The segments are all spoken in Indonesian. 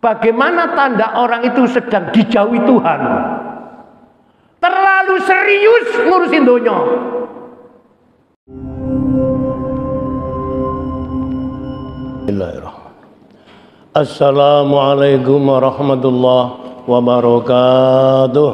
Bagaimana tanda orang itu sedang dijauhi Tuhan? Terlalu serius ngurusin dunia. Assalamualaikum warahmatullahi wabarakatuh.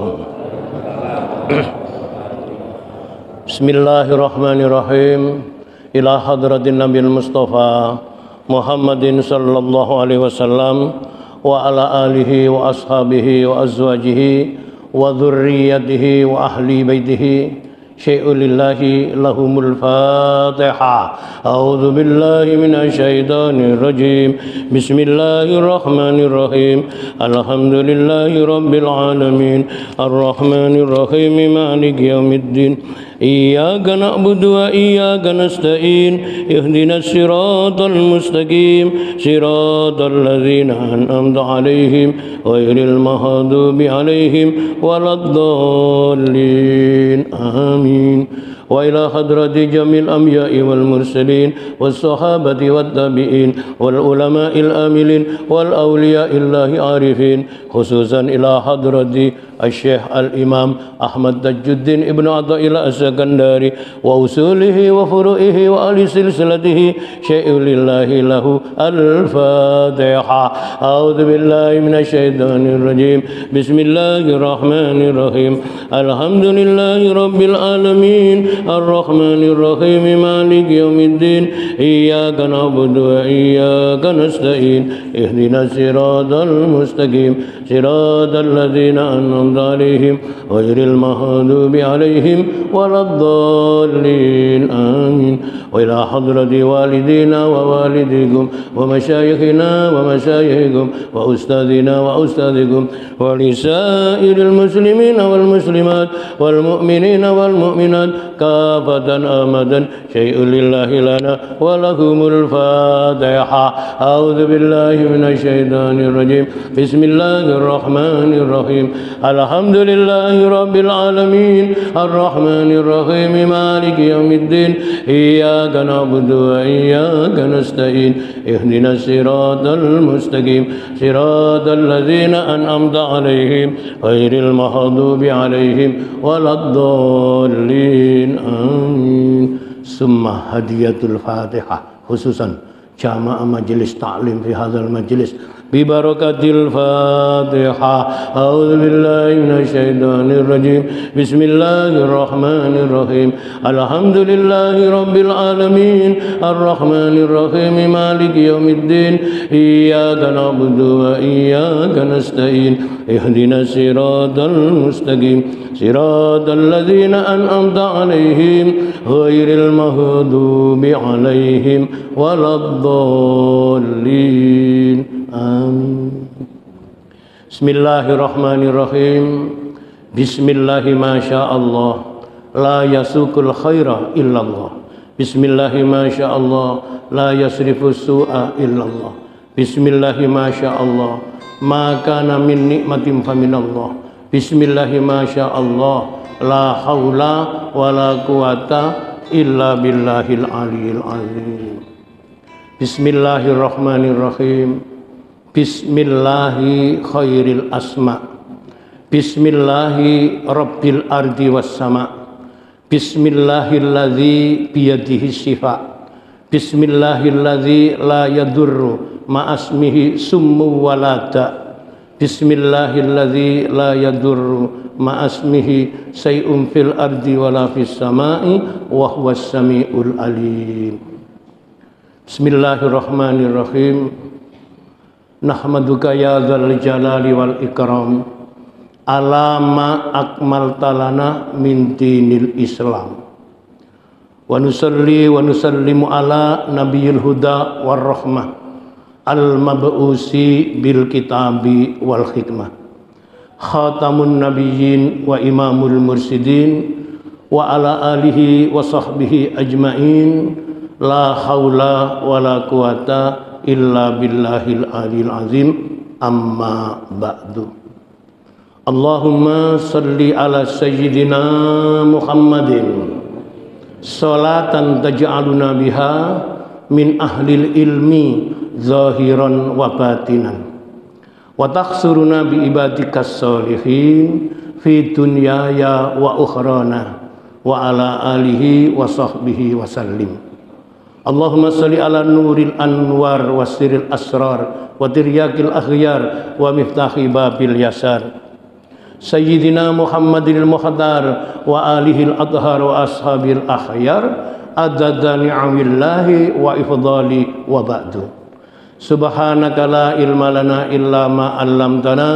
Bismillahirrahmanirrahim. Ila hadratin Nabil Mustafa Muhammadin sallallahu alaihi wasallam wa ala alihi wa ashabihi wa azwajihi wa dhurriyyatihi wa ahli baitihi syai'un lillahi lahumul fatihah. A'udzu billahi minasy syaithanir rajim. Bismillahirrahmanirrahim. Alhamdulillahi rabbil alamin arrahmanir rahim maliki yaumiddin. Iyyaka na'budu wa iyyaka nasta'in ihdinas siratal mustaqim siratal ladzina an'amta 'alaihim ghairil maghdubi 'alaihim waladdallin. Amin. Wa ila hadrati jamil anbiya'i wal mursalin was sahabati wat tabi'in wal ulama'il amilin wal awliya'illahi arifin, khususan ila hadrati Asy-Syaikh Al-Imam Ahmad Tajuddin Ibnu Athaillah As-Sakandari wa usulihi wa furu'ihi wa ahli silsilatihi syai'un lillahi lahu al-Fatihah. A'udzu billahi minasy syaithanir rajim. Bismillahirrahmanirrahim. Alhamdulillahi rabbil alamin arrahmanir rahim maliki yaumiddin. Iyyaka na'budu wa iyyaka nasta'in ihdinas siratal mustaqim siratal ladzina an'amta عليهم غير المغضوب عليهم ولا الضالين. آمين. وإلى حضرة والدينا ووالديكم ومشايخنا ومشايخكم وأستاذنا وأستاذكم ولسائر المسلمين والمسلمات والمؤمنين والمؤمنات كافة أبدا شيء لله لنا ولهم الفاتحة. أعوذ بالله من الشيطان الرجيم. بسم الله الرحمن الرحيم. Alhamdulillahi rabbil alamin arrahmanir rahim maliki yaumiddin. Iyyaka na'budu wa iyyaka nasta'in ihdinas siratal mustaqim siratal ladzina an'amta 'alaihim ghairil maghdubi 'alaihim waladdallin. Amin. Summa hadiyatul Fatihah, khususan jamaah majelis taklim fi hadzal majlis bi barakatil Fatihah. A'udzu billahi minasy syaithanir rajim. Bismillahirrahmanirrahim. Alhamdulillahi rabbil alamin arrahmanir rahim maliki yaumiddin. Iyyaka na'budu wa iyyaka nasta'in ihdinas siratal mustaqim siratal ladzina an'amta 'alaihim ghairil maghdubi 'alaihim waladdallin. Amin. Bismillahirrahmanirrahim. Bismillahi masyaallah la yasukul khaira illallah. Bismillahi masyaallah la yasrifus su'a illallah. Bismillahi masyaallah ma kana min nikmatin faminallah. Bismillahi masyaallah la haula wala quwata illa billahil aliyil azim. Bismillahirrahmanirrahim. Bismillahi khairil asma. Bismillahi rabbil ardi was sama. Bismillahilladzi biyadihi syifa. Bismillahilladzi la yadurru ma'asmihi summu walada. Bismillahilladzi la yadurru ma'asmihi say'un fil ardi wala fis sama'i wa huwas sami'ul alim. Bismillahirrahmanirrahim. Nahmaduka ya dzal jalali wal ikram ala ma akmalta lana min dinil Islam. Wa nusalli wa nusallimu ala nabiyil huda war rahmah al mab'usi bil kitabi wal hikmah khatamun nabiyyin wa imamul mursidin wa ala alihi wa sahbihi ajmain. La haula wa la quwata illa billahil aliyil azim. Amma ba'du. Allahumma salli ala sayyidina Muhammadin salatan taj'aluna biha min ahlil ilmi zahiran wa batinan wa takhsuruna bi ibadikas sholihin fi dunyaya wa ukhrana wa ala alihi wa sahbihi wa sallim. Allahumma salli ala nuril anwar wa siril asrar wa tiryakil akhyar wa miftahi babil yasar Sayyidina Muhammadil muhadar wa alihil adhar wa ashabil akhyar adada ni'amillahi wa ifdali wa ba'du. Subhanaka la ilma lana illa ma 'allamtana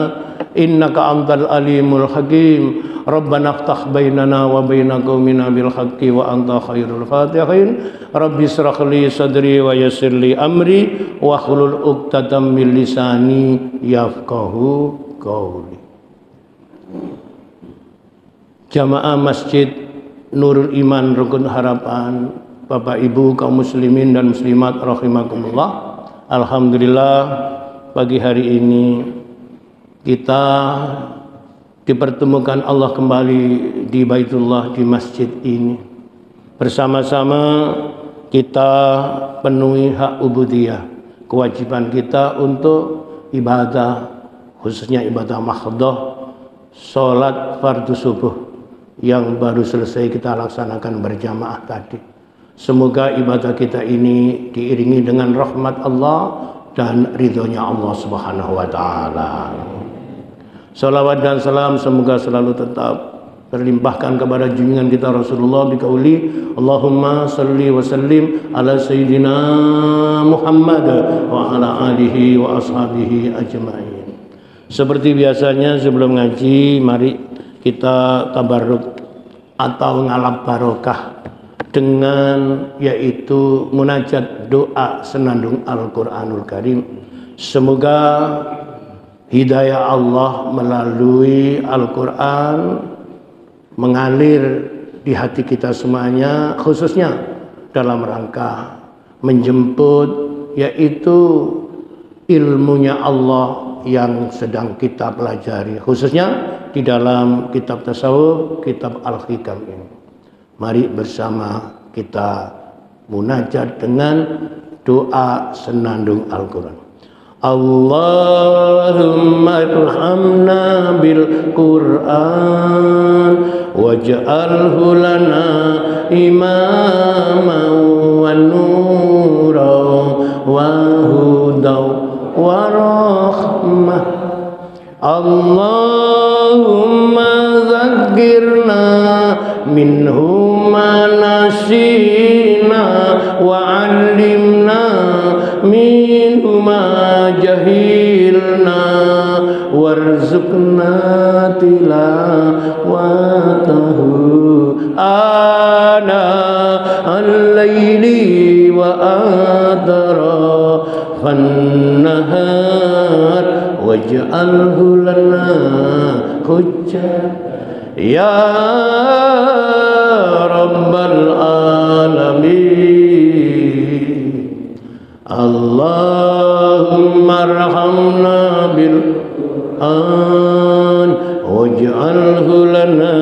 innaka antal alimul hakim. Rabbana iftah bainana wa baina qaumina bil haqqi wa anta khairul fatihin. Rabbi ishrah li sadri wa yassir li amri wa hlul 'uqdatam min lisani yafqahu qawli. Jamaah Masjid Nurul Iman Rukun Harapan, Bapak Ibu kaum muslimin dan muslimat rahimakumullah. Alhamdulillah pagi hari ini kita dipertemukan Allah kembali di Baitullah, di masjid ini. Bersama-sama kita penuhi hak ubudiyah, kewajiban kita untuk ibadah, khususnya ibadah mahdhah, sholat fardu subuh yang baru selesai kita laksanakan berjamaah tadi. Semoga ibadah kita ini diiringi dengan rahmat Allah dan ridhonya Allah Subhanahu wa ta'ala. Salawat dan salam semoga selalu tetap terlimpahkan kepada junjungan kita Rasulullah biqauli Allahumma salli wa sallim ala sayyidina Muhammad wa ala alihi wa ashabihi ajma'in. Seperti biasanya sebelum ngaji, mari kita tabarruk atau ngalap barokah dengan yaitu munajat doa senandung Al-Quranul Karim. Semoga hidayah Allah melalui Al-Quran mengalir di hati kita semuanya, khususnya dalam rangka menjemput yaitu ilmunya Allah yang sedang kita pelajari, khususnya di dalam kitab tasawuf, kitab Al-Hikam ini. Mari bersama kita munajat dengan doa senandung Al-Quran. Allahumma irhamna bil Qur'an waj'alhu lana imaman wa nuran wa hudaw wa rahmah. Allahumma zakkirna minhu ma nasina wa 'allimna minhu ma jahilna warzuqna tilawatahu ana al-laili wa atrafan nahar waj'alhu lana hujjah ya rabbal alamin. Allahumma arhamna bil Qur'an waj'alhu lana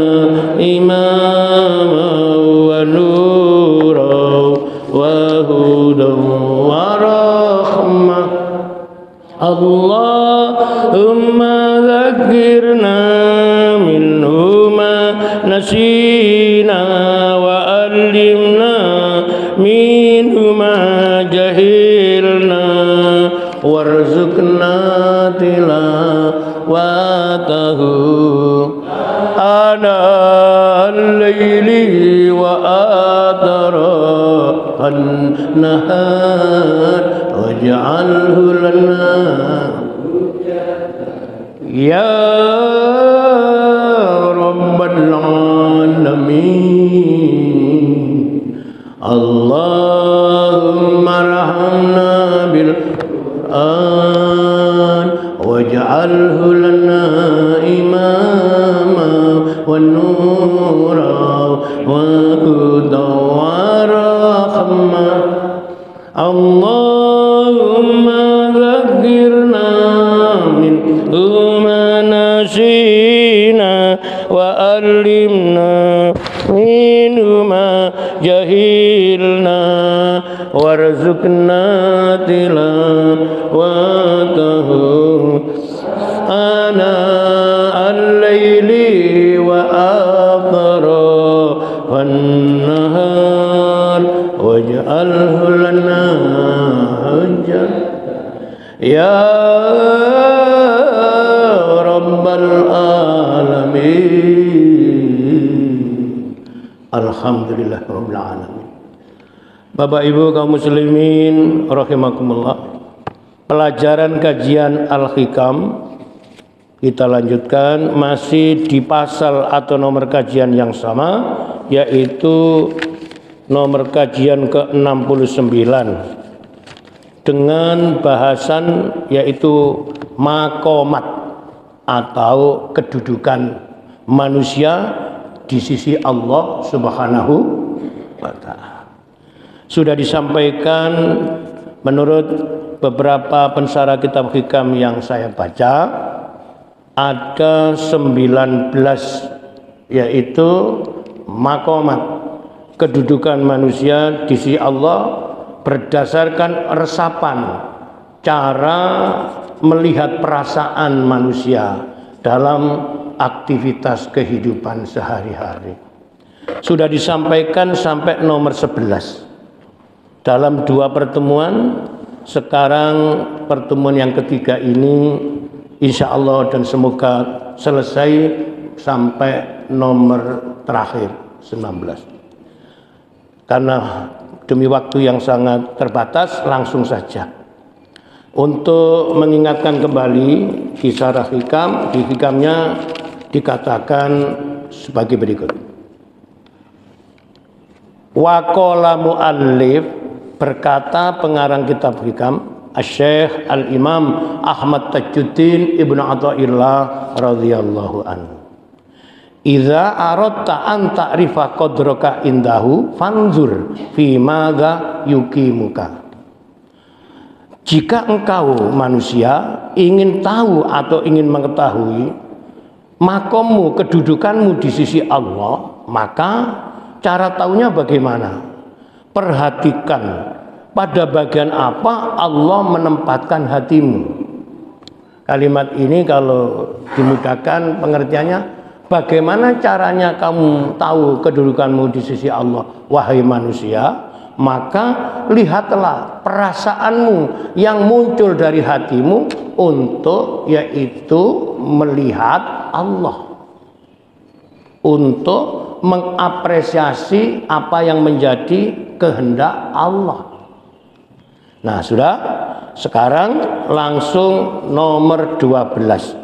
imama wa nuran wa hudan wa rahmah. Allahumma zakkirna minhu ma nasina wa 'allimna minhu ma jahilna warzuqna tilawatahu ana al-laili wa atrafan nahar waj'alhu lana ya rabbal alamin. Allahumma arhamna bil Qur'an waj'alhu lana imama wa nuran wa hudan wa rahmah. Allahumma zakkirna minhu ma nasina wa 'allimna minhu ma jahilna warzuqna tilawatahu آناء الليل وأطراف النهار واجعله لنا حجة يا رب العالمين. Alhamdulillahirabbil alamin. Bapak Ibu kaum muslimin rahimakumullah. Pelajaran kajian Al-Hikam kita lanjutkan masih di pasal atau nomor kajian yang sama, yaitu nomor kajian ke-69 dengan bahasan yaitu makomat atau kedudukan manusia di sisi Allah Subhanahu wa ta'ala. Sudah disampaikan menurut beberapa pensara kitab hikam yang saya baca, ada 19 yaitu makomat kedudukan manusia di sisi Allah berdasarkan resapan cara melihat perasaan manusia dalam aktivitas kehidupan sehari-hari. Sudah disampaikan sampai nomor 11 dalam 2 pertemuan. Sekarang pertemuan yang ketiga ini insya Allah dan semoga selesai sampai nomor terakhir 19. Karena demi waktu yang sangat terbatas, langsung saja. Untuk mengingatkan kembali kisah hikam, di hikamnya dikatakan sebagai berikut. Waqala muallif, berkata pengarang kitab hikam Asy-Syaikh Al-Imam Ahmad Tajuddin Ibnu Athaillah radhiyallahu anhu, idza aradta an ta'rifa qadraka indahu fanzur fi madza yuqimuka. Jika engkau manusia ingin tahu atau ingin mengetahui makommu, kedudukanmu di sisi Allah, maka cara tahunya bagaimana? Perhatikan pada bagian apa Allah menempatkan hatimu. Kalimat ini kalau dimudahkan pengertiannya, bagaimana caranya kamu tahu kedudukanmu di sisi Allah, wahai manusia? Maka lihatlah perasaanmu yang muncul dari hatimu untuk yaitu melihat Allah, untuk mengapresiasi apa yang menjadi kehendak Allah. Nah, sudah, sekarang langsung nomor 12.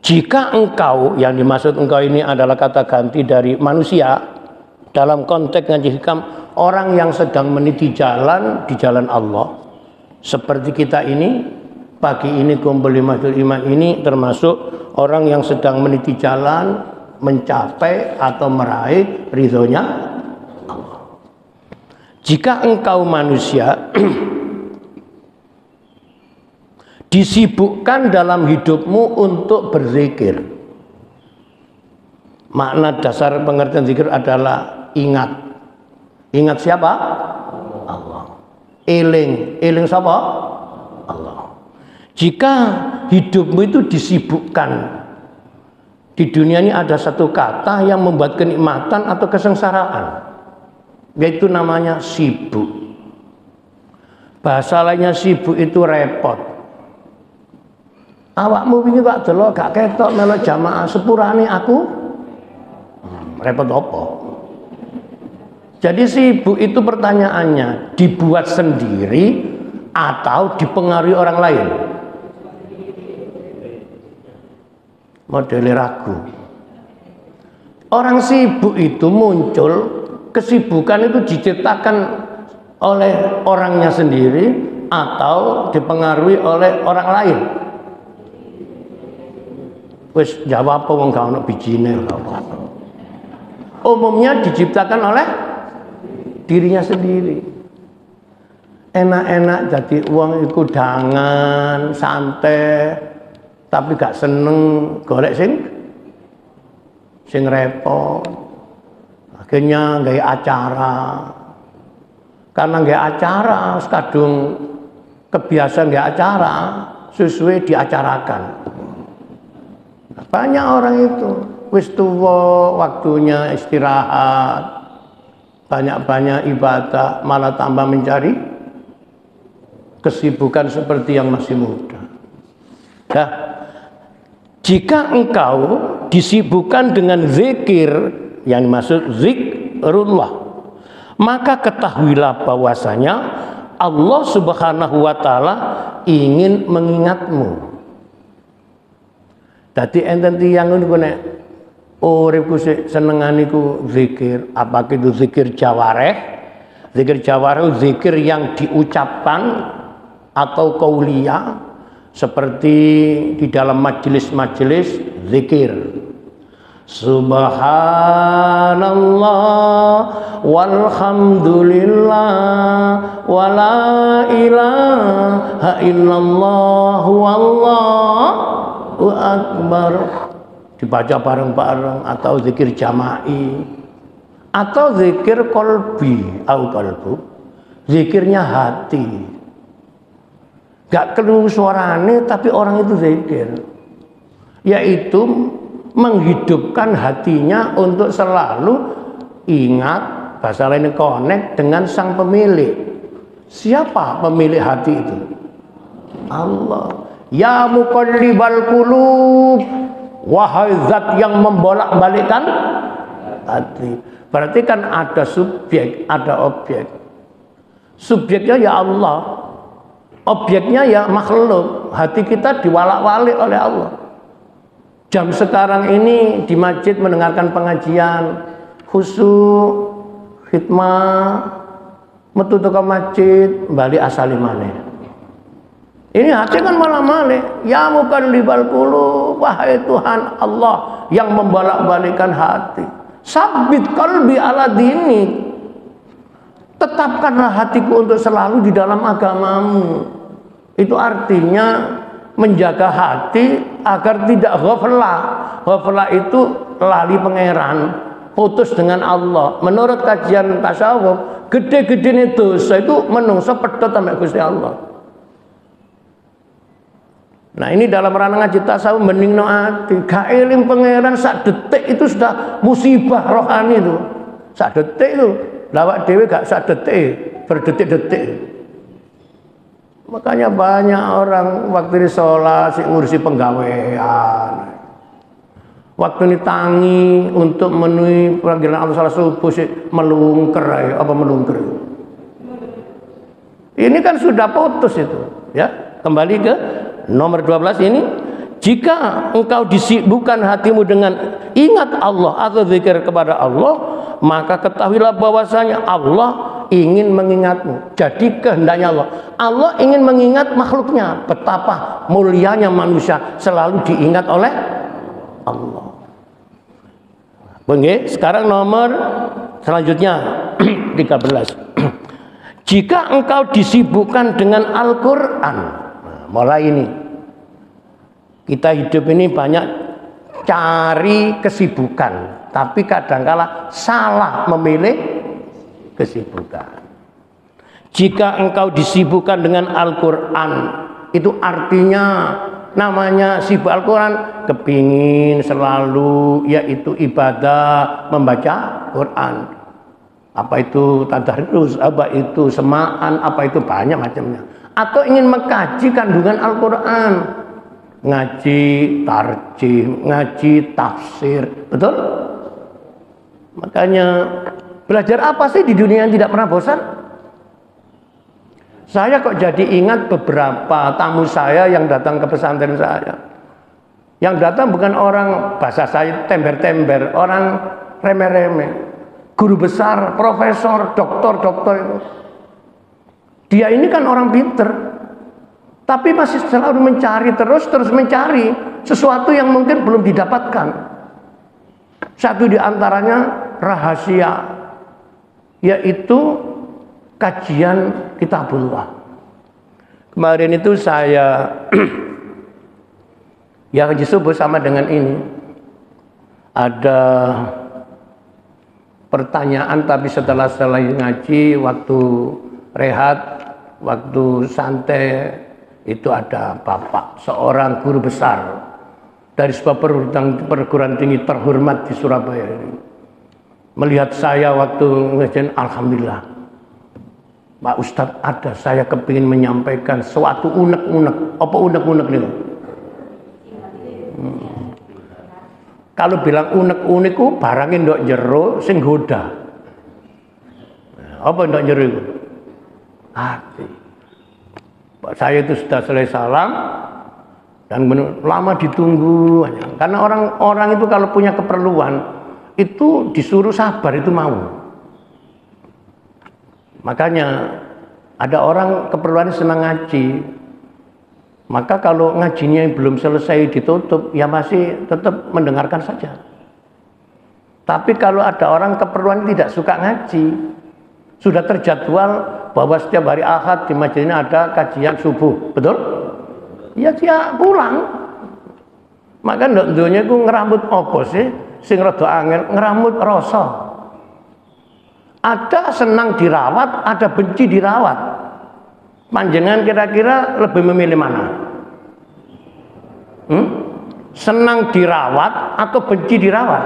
Jika engkau, yang dimaksud engkau ini adalah kata ganti dari manusia, dalam konteks ngaji hikam, orang yang sedang meniti jalan di jalan Allah, seperti kita ini, pagi ini kumpul di Masjidil Iman ini termasuk orang yang sedang meniti jalan mencapai atau meraih ridhonya Allah. Jika engkau manusia disibukkan dalam hidupmu untuk berzikir, makna dasar pengertian zikir adalah ingat. Ingat siapa? Allah. Eling. Eling siapa? Allah. Jika hidupmu itu disibukkan, di dunia ini ada satu kata yang membuat kenikmatan atau kesengsaraan, yaitu namanya sibuk. Bahasa lainnya sibuk itu repot. Awakmu wingi tak delok gak ketok melok jamaah sepurane aku. Repot apa? Jadi sibuk itu pertanyaannya dibuat sendiri atau dipengaruhi orang lain? Model ragu. Orang sibuk itu muncul, kesibukan itu diciptakan oleh orangnya sendiri atau dipengaruhi oleh orang lain. Wis jawab apa wong gak ono bijine. Umumnya diciptakan oleh dirinya sendiri. Enak-enak jadi uang itu dangan, santai, tapi gak seneng golek sing repot. Akhirnya gaya acara, Karena nggak acara, kadung kebiasaan nggak acara, sesuai diacarakan. Banyak orang itu wis tuwa, waktunya istirahat, banyak-banyak ibadah, malah tambah mencari kesibukan seperti yang masih muda. Nah, jika engkau disibukkan dengan zikir, yang dimaksud zikrullah, maka ketahuilah bahwasanya Allah Subhanahu wa taala ingin mengingatmu. Dadi enten tiyang niku nek uripku sik senenganiku zikir, apa itu zikir jawareh? Zikir jawareh zikir yang diucapkan atau qauliyah seperti di dalam majelis-majelis zikir. Subhanallah walhamdulillah wala ilaha illallah wallahu akbar, dibaca bareng-bareng, atau zikir jama'i, atau zikir kolbi au kolbu, zikirnya hati, gak keluar suaranya tapi orang itu zikir, yaitu menghidupkan hatinya untuk selalu ingat, bahasa lainnya connect dengan sang pemilik. Siapa pemilik hati itu? Allah. Ya muqallibal qulub, wahai zat yang membolak-balikkan hati. Berarti kan ada subjek, ada objek. Subjeknya ya Allah, objeknya ya makhluk. Hati kita diwalak-walik oleh Allah. Jam sekarang ini di masjid mendengarkan pengajian, khusyuk, khidmah, metu ke masjid, balik asali maneh. Ini hati kan malah malik. Ya muqallibal qulub, wahai Tuhan Allah yang membolak-balikkan hati. Sabit qalbi ala dini. Tetapkanlah hatiku untuk selalu di dalam agamamu. Itu artinya menjaga hati agar tidak ghaflah. Ghaflah itu lali pangeran, putus dengan Allah. Menurut kajian tasawuf, gede-gede dosa itu menungso pedhot sampai Gusti Allah. Nah ini dalam ranah ngaji tasawuf meningno ati, gak eling pangeran sak detik itu sudah musibah rohani itu. Sak detik itu lawak dhewe gak sak detik, berdetik-detik. Makanya banyak orang waktu ini sholat si ngurusi penggawean, waktu ini tangi untuk memenuhi panggilan Allah salat subuh si melungker, apa melungker. Ini kan sudah putus itu, ya. Kembali ke nomor 12 ini, jika engkau disibukkan hatimu dengan ingat Allah atau zikir kepada Allah, maka ketahuilah bahwasanya Allah ingin mengingatmu. Jadi kehendaknya Allah, Allah ingin mengingat makhluknya. Betapa mulianya manusia selalu diingat oleh Allah. Oke, sekarang nomor selanjutnya 13. Jika engkau disibukkan dengan Al-Quran, mulai ini kita hidup ini banyak cari kesibukan, tapi kadangkala salah memilih kesibukan. Jika engkau disibukkan dengan Al-Quran, itu artinya namanya sibuk Al-Quran, kepingin selalu yaitu ibadah membaca Quran. Apa itu tadarus, apa itu semaan, apa itu banyak macamnya. Atau ingin mengkaji kandungan Al-Quran, ngaji tarjih, ngaji tafsir, betul? Makanya belajar apa sih di dunia yang tidak pernah bosan? Saya kok jadi ingat beberapa tamu saya yang datang ke pesantren saya. Yang datang bukan orang bahasa saya tember-tember, orang remeh-remeh. Guru besar, profesor, doktor itu. Dia ini kan orang pinter, tapi masih selalu mencari terus mencari sesuatu yang mungkin belum didapatkan. Satu di antaranya rahasia, yaitu kajian kitabullah. Kemarin itu saya ya haji subuh sama dengan ini. Ada pertanyaan, tapi setelah ngaji waktu rehat, waktu santai itu ada bapak, seorang guru besar dari sebuah perguruan tinggi terhormat di Surabaya ini. Melihat saya waktu ngajian, alhamdulillah, Pak Ustadz, ada saya kepingin menyampaikan suatu unek-unek. Apa unek-unek nih? Kalau bilang unek-unek ku barangnya ndok jero sing goda. Apa ndok jero itu? Hati. Saya itu sudah selesai salam dan lama ditunggu, karena orang-orang itu kalau punya keperluan itu disuruh sabar, itu mau. Makanya ada orang keperluan senang ngaji, maka kalau ngajinya belum selesai ditutup, ya masih tetap mendengarkan saja. Tapi kalau ada orang keperluan tidak suka ngaji, sudah terjadwal bahwa setiap hari Ahad di masjid ini ada kajian subuh, betul? Ya dia pulang. Maka ndak dunya ku ngerambut opo sih sing rada angel, ngerambut rasa. Ada senang dirawat, ada benci dirawat. Panjenengan kira-kira lebih memilih mana? Senang dirawat atau benci dirawat?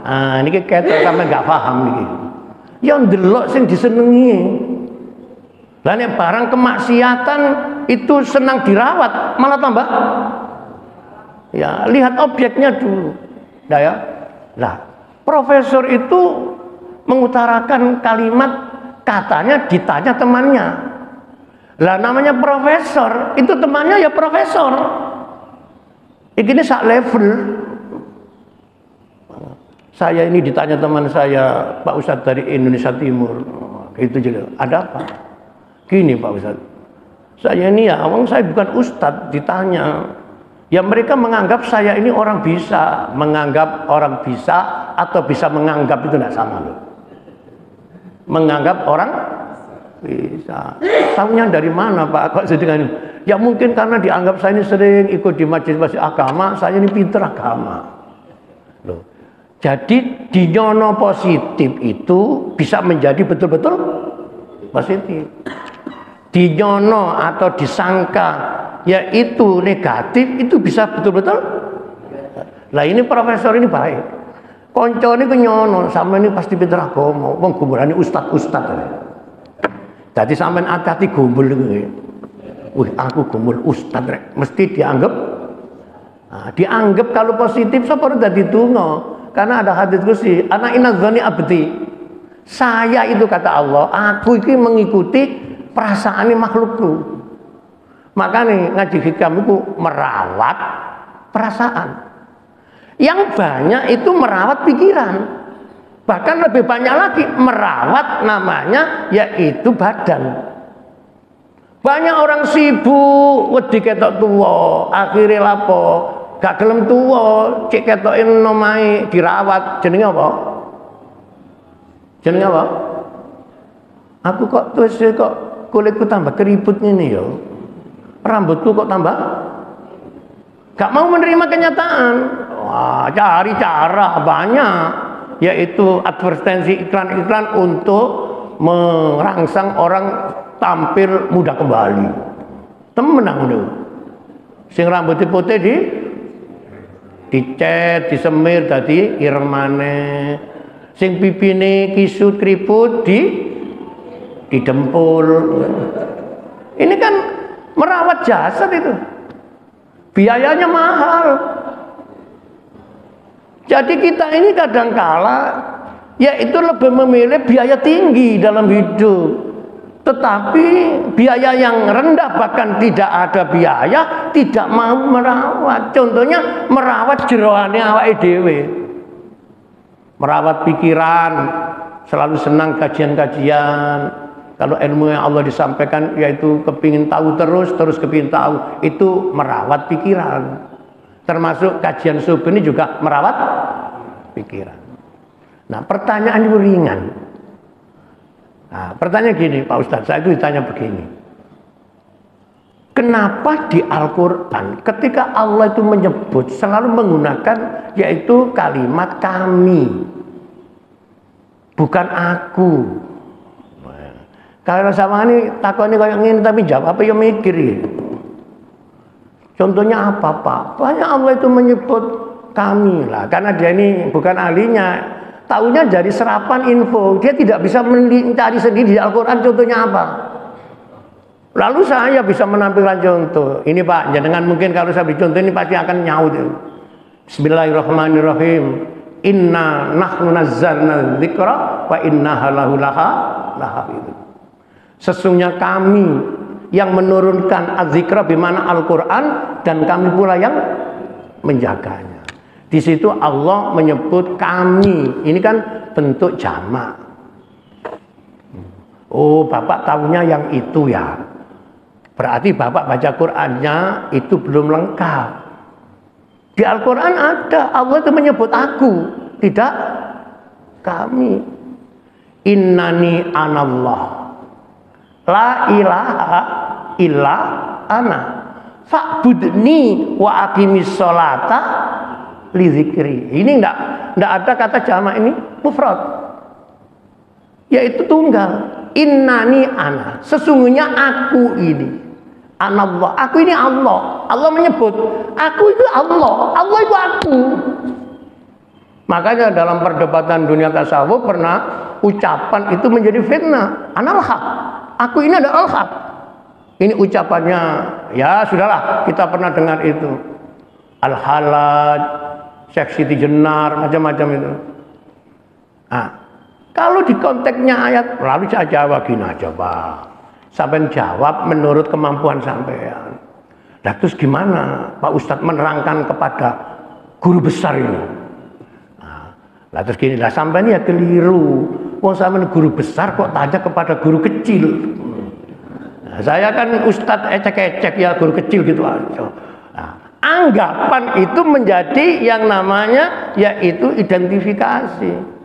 Ah, ini ketok sampe nggak paham niki. Ya ndelok sing disenengi. Lah nek barang kemaksiatan itu senang dirawat, malah tambah. Ya, lihat objeknya dulu. Nah ya. Lah, profesor itu mengutarakan kalimat, katanya ditanya temannya. Lah namanya profesor, itu temannya ya profesor. Ini sak level. Saya ini ditanya teman saya, Pak Ustadz dari Indonesia Timur, itu juga. Ada apa? Gini Pak Ustadz, saya ini ya, saya bukan Ustadz, ditanya. Ya mereka menganggap saya ini orang bisa, menganggap orang bisa atau bisa menganggap itu tidak sama loh. Menganggap orang bisa. Tahunya dari mana Pak? Kok sedang ini? Ya mungkin karena dianggap saya ini sering ikut di majelis agama, saya ini pinter agama. Loh. Jadi dinyono positif itu bisa menjadi betul-betul positif. Dinyono atau disangka yaitu negatif itu bisa betul-betul. Lah ini profesor ini baik. Konco ini kenyono, sama ini pasti pinter agama. Wong gumulane ustad-ustad. Jadi sampean hati-hati gumbul iki. Wih, aku gumbul ustad rek, mesti dianggap. Nah, dianggap kalau positif sapa dadi donga. Karena ada hadits kursi, ana inna dzanni abdi. Saya itu kata Allah, aku ini mengikuti perasaan makhlukku. Makanya ngaji hikam itu merawat perasaan. Yang banyak itu merawat pikiran. Bahkan lebih banyak lagi merawat namanya yaitu badan. Banyak orang sibuk, wedi ketok tuwa, akhirnya lapo? Gak gelem tuwa, cek ketokin omahe dirawat, jenenge apa? Jenenge apa? Aku kok terus kok kulitku tambah keriput ngene ya. Rambutku kok tambah? Gak mau menerima kenyataan. Wah, cari cara banyak, yaitu advertensi iklan-iklan untuk merangsang orang tampil muda kembali. Temenang lho. Sing rambutnya putih dicet, disemir dadi ireng maneh. Sing pipine kisut keriput didempul. Ini kan merawat jasad itu. Biayanya mahal. Jadi kita ini kadangkala yaitu lebih memilih biaya tinggi dalam hidup. Tetapi biaya yang rendah, bahkan tidak ada biaya, tidak mau merawat. Contohnya merawat jeroane awake dhewe. Merawat pikiran, selalu senang kajian-kajian. Kalau ilmu yang Allah disampaikan yaitu kepingin tahu terus kepingin tahu, itu merawat pikiran. Termasuk kajian subuh ini juga merawat pikiran. Nah, pertanyaan itu ringan. Nah, pertanyaan gini Pak Ustadz, saya itu ditanya begini. Kenapa di Al-Quran ketika Allah itu menyebut selalu menggunakan yaitu kalimat kami. bukan aku. Kalau sama ini takoni kayak ngene tapi jawab apa ya mikir ya. Contohnya apa Pak? Banyak Allah itu menyebut kami lah, karena dia ini bukan ahlinya, tahunya dari serapan info, dia tidak bisa mencari sendiri di Al-Quran contohnya apa. Lalu saya bisa menampilkan contoh. Ini Pak, jangan mungkin kalau saya beri contoh ini pasti akan nyaut. Bismillahirrahmanirrahim. Inna nahnu nazzalna dzikra wa innaha lahu lahafidz. Sesungguhnya kami yang menurunkan az-zikra bimana Al-Quran dan kami pula yang menjaganya. Di situ Allah menyebut kami. Ini kan bentuk jamak. Oh, Bapak tahunya yang itu ya. Berarti Bapak baca Qur'annya itu belum lengkap. Di Al-Quran ada, Allah itu menyebut aku, tidak kami. Innani anallah. La ilaha illa ana. Fa'budni wa aqimis sholata li dzikri. Ini enggak ada kata jamak, ini mufrad. Yaitu tunggal. Innani ana. Sesungguhnya aku ini. Anallah, aku ini Allah. Allah menyebut, aku itu Allah. Allah itu aku. Makanya dalam perdebatan dunia tasawuf pernah ucapan itu menjadi fitnah. Anal haq. Aku ini adalah al-haq. Ini ucapannya, ya sudahlah, kita pernah dengar itu. Al-Halad, Syekh Siti Jenar, macam-macam itu. Nah, kalau di konteksnya ayat, lalu saya jawab gini aja Pak. Sampai jawab menurut kemampuan sampean. Nah, terus gimana Pak Ustadz menerangkan kepada guru besar ini? Nah, terus gini, lah sampean ya keliru. Wong sampean guru besar kok tanya kepada guru kecil. Nah, saya kan Ustadz ecek-ecek ya guru kecil gitu aja. Nah, anggapan itu menjadi yang namanya yaitu identifikasi.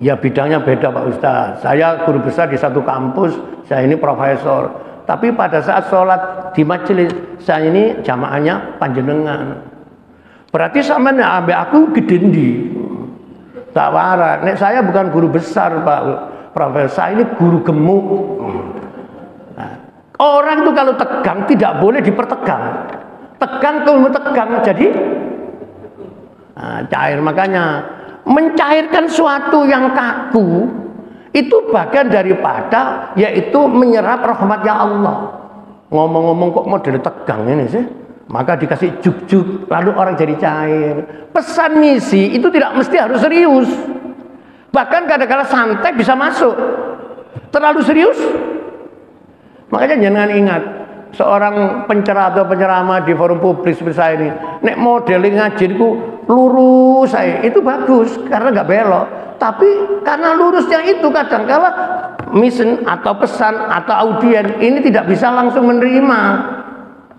Ya bidangnya beda Pak Ustadz. Saya guru besar di satu kampus, saya ini profesor. Tapi pada saat sholat di majelis, saya ini jamaahnya panjenengan. Berarti sama nih ambil aku gedendi. Tak waras. Nek saya bukan guru besar Pak Profesor, saya ini guru gemuk. Nah, orang itu kalau tegang tidak boleh dipertegang. Tegang kalau tegang jadi cair. Makanya mencairkan suatu yang kaku itu bagian daripada yaitu menyerap rahmatnya Allah. Ngomong-ngomong kok model tegang ini sih, maka dikasih juk-juk lalu orang jadi cair. Pesan misi itu tidak mesti harus serius, bahkan kadang-kadang santai bisa masuk. Terlalu serius, makanya jangan ingat seorang pencerah atau penceramah di forum publik seperti saya ini, nek modeling ngajiku lurus saya itu bagus karena nggak belok. Tapi karena lurusnya itu kadang-kala mission atau pesan atau audien ini tidak bisa langsung menerima.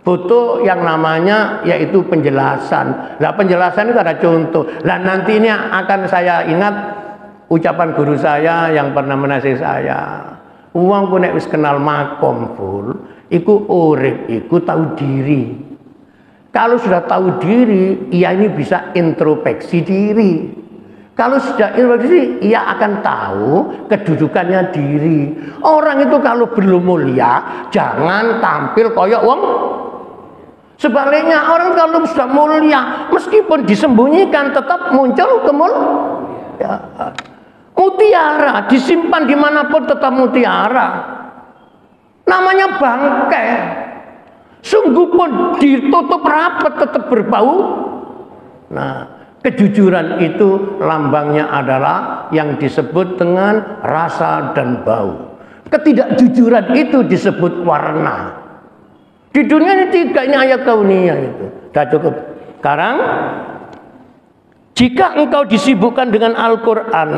Butuh yang namanya yaitu penjelasan. Lah penjelasan itu ada contoh. Lah nanti ini akan saya ingat ucapan guru saya yang pernah menasih saya. Uang ku nek wis kenal makom full, iku urip, iku tahu diri. Kalau sudah tahu diri, ia ini bisa introspeksi diri. Kalau sudah introspeksi, ia akan tahu kedudukannya diri. Orang itu kalau belum mulia, jangan tampil koyok wong. Sebaliknya orang kalau sudah mulia, meskipun disembunyikan tetap muncul kemuliaan. Mutiara disimpan dimanapun tetap mutiara. Namanya bangkai. Sungguh pun ditutup rapat tetap berbau. Nah, kejujuran itu lambangnya adalah yang disebut dengan rasa dan bau. Ketidakjujuran itu disebut warna. Di dunia ini tiga ini ayat kauniyah itu. Sudah cukup. Sekarang jika engkau disibukkan dengan Al-Quran,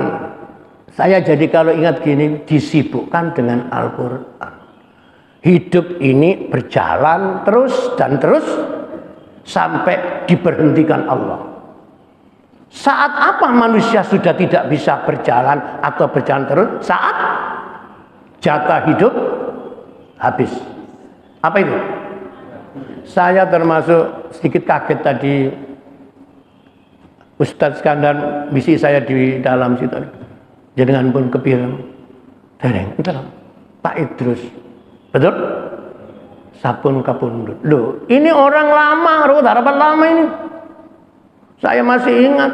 saya jadi kalau ingat gini, disibukkan dengan Al-Quran. Hidup ini berjalan terus dan terus sampai diberhentikan Allah. Saat apa manusia sudah tidak bisa berjalan atau berjalan terus? Saat jatah hidup habis. Apa itu? Saya termasuk sedikit kaget tadi Ustadz Skandar misi saya di dalam situ. jenengan pun kepireng dereng enten Pak Idrus. Betul? Sampun kapundhut. Loh, ini orang lama, Ruhut Harapan lama ini. Saya masih ingat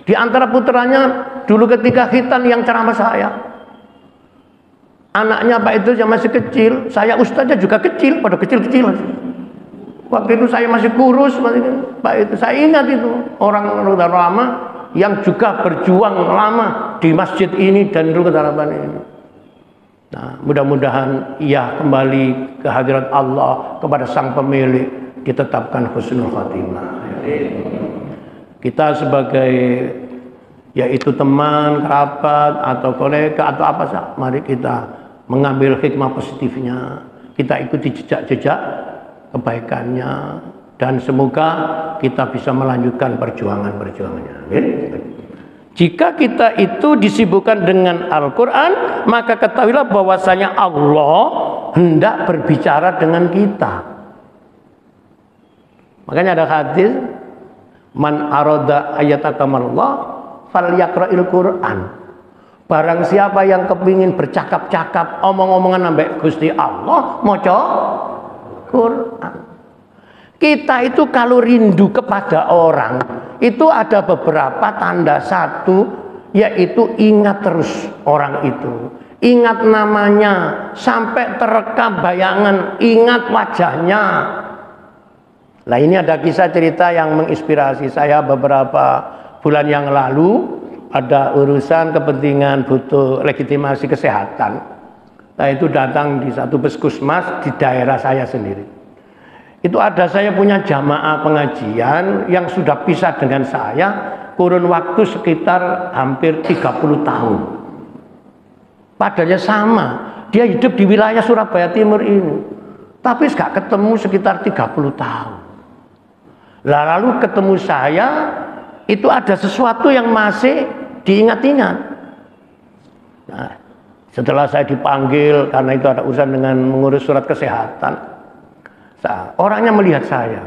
di antara putranya dulu ketika khitan yang ceramah saya. Anaknya Pak Idrus yang masih kecil, saya ustaznya juga kecil, pada kecil-kecil. Waktu itu saya masih kurus, Pak itu. Saya ingat itu orang Ruhut Harapan lama yang juga berjuang lama di masjid ini dan Ruhut Harapan ini. Nah, mudah-mudahan ia kembali ke hadirat Allah, kepada Sang Pemilik, ditetapkan husnul khatimah. Kita sebagai yaitu teman, kerabat atau kolega atau apa saja, mari kita mengambil hikmah positifnya. Kita ikuti jejak-jejak kebaikannya dan semoga kita bisa melanjutkan perjuangan-perjuangannya. Jika kita itu disibukkan dengan Al-Quran, maka ketahuilah bahwasanya Allah hendak berbicara dengan kita. Makanya ada hadis, man arada ayatakamallah falyaqra'il Quran. Barang siapa yang kepingin bercakap-cakap, omong-omongan sampai Gusti Allah, maca Quran. Kita itu kalau rindu kepada orang, itu ada beberapa tanda. Satu, yaitu ingat terus orang itu. Ingat namanya, sampai terekam bayangan, ingat wajahnya. Nah, ini ada kisah cerita yang menginspirasi saya beberapa bulan yang lalu. Ada urusan kepentingan butuh legitimasi kesehatan. Nah, itu datang di satu puskesmas di daerah saya sendiri. Itu ada saya punya jamaah pengajian yang sudah pisah dengan saya kurun waktu sekitar hampir 30 tahun. Padahal sama, dia hidup di wilayah Surabaya Timur ini. Tapi gak ketemu sekitar 30 tahun. Lalu ketemu saya, itu ada sesuatu yang masih diingat-ingat. Nah, setelah saya dipanggil karena itu ada urusan dengan mengurus surat kesehatan. Orangnya melihat saya,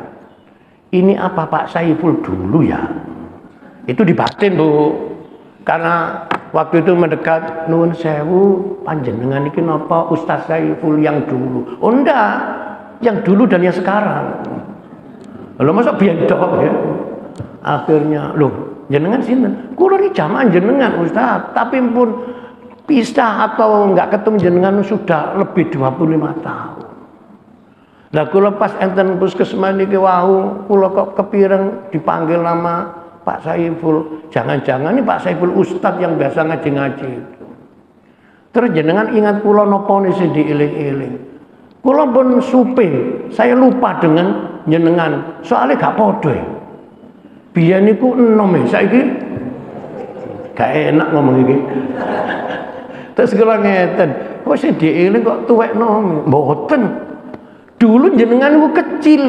ini apa Pak Saiful dulu ya? Itu dibatin Bu, karena waktu itu mendekat nuwun sewu panjenengan iki napa Ustaz Saiful yang dulu? Oh enggak, yang dulu dan yang sekarang. Lho masa biyen tok ya? Akhirnya, loh jenengan sinten? Kula iki jamaah jenengan Ustaz, tapi pun pisah atau enggak ketemu jenengan sudah lebih 25 tahun. Lah kula pas enten puskesmas niki wau, kula kok kepireng dipanggil nama Pak Saiful. Jangan-jangan ini Pak Saiful Ustadz yang biasa ngaji-ngaji itu. Terus jenengan ingat kula napa nisi dieling-eling. Kula pun supe, saya lupa dengan jenengan. Soalnya gak padha. Biyen niku enom saiki gak enak ngomong iki. Terus kula ngeten, kok sing dieling kok tuwek nom? Mboten. Dulu jenengan itu kecil,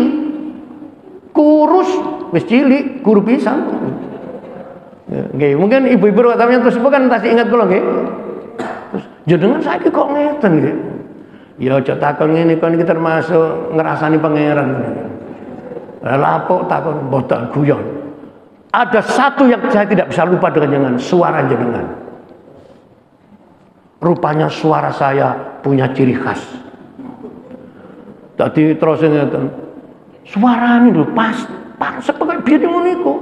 kurus, wis cilik, guru pisan. Nggih, mungkin ibu-ibu watame terus kan tasih ingat kula nggih. Terus jenengan saiki kok ngeten nggih. Ya aja takon ngene kon iki termasuk ngrasani pangeran. Lah lapuk takon boten guyon. Ada satu yang saya tidak bisa lupa dengan jenengan, suara jenengan. Rupanya suara saya punya ciri khas. Tadi terus ngeten. Suarane lho pas sepekak biyen ngono iku.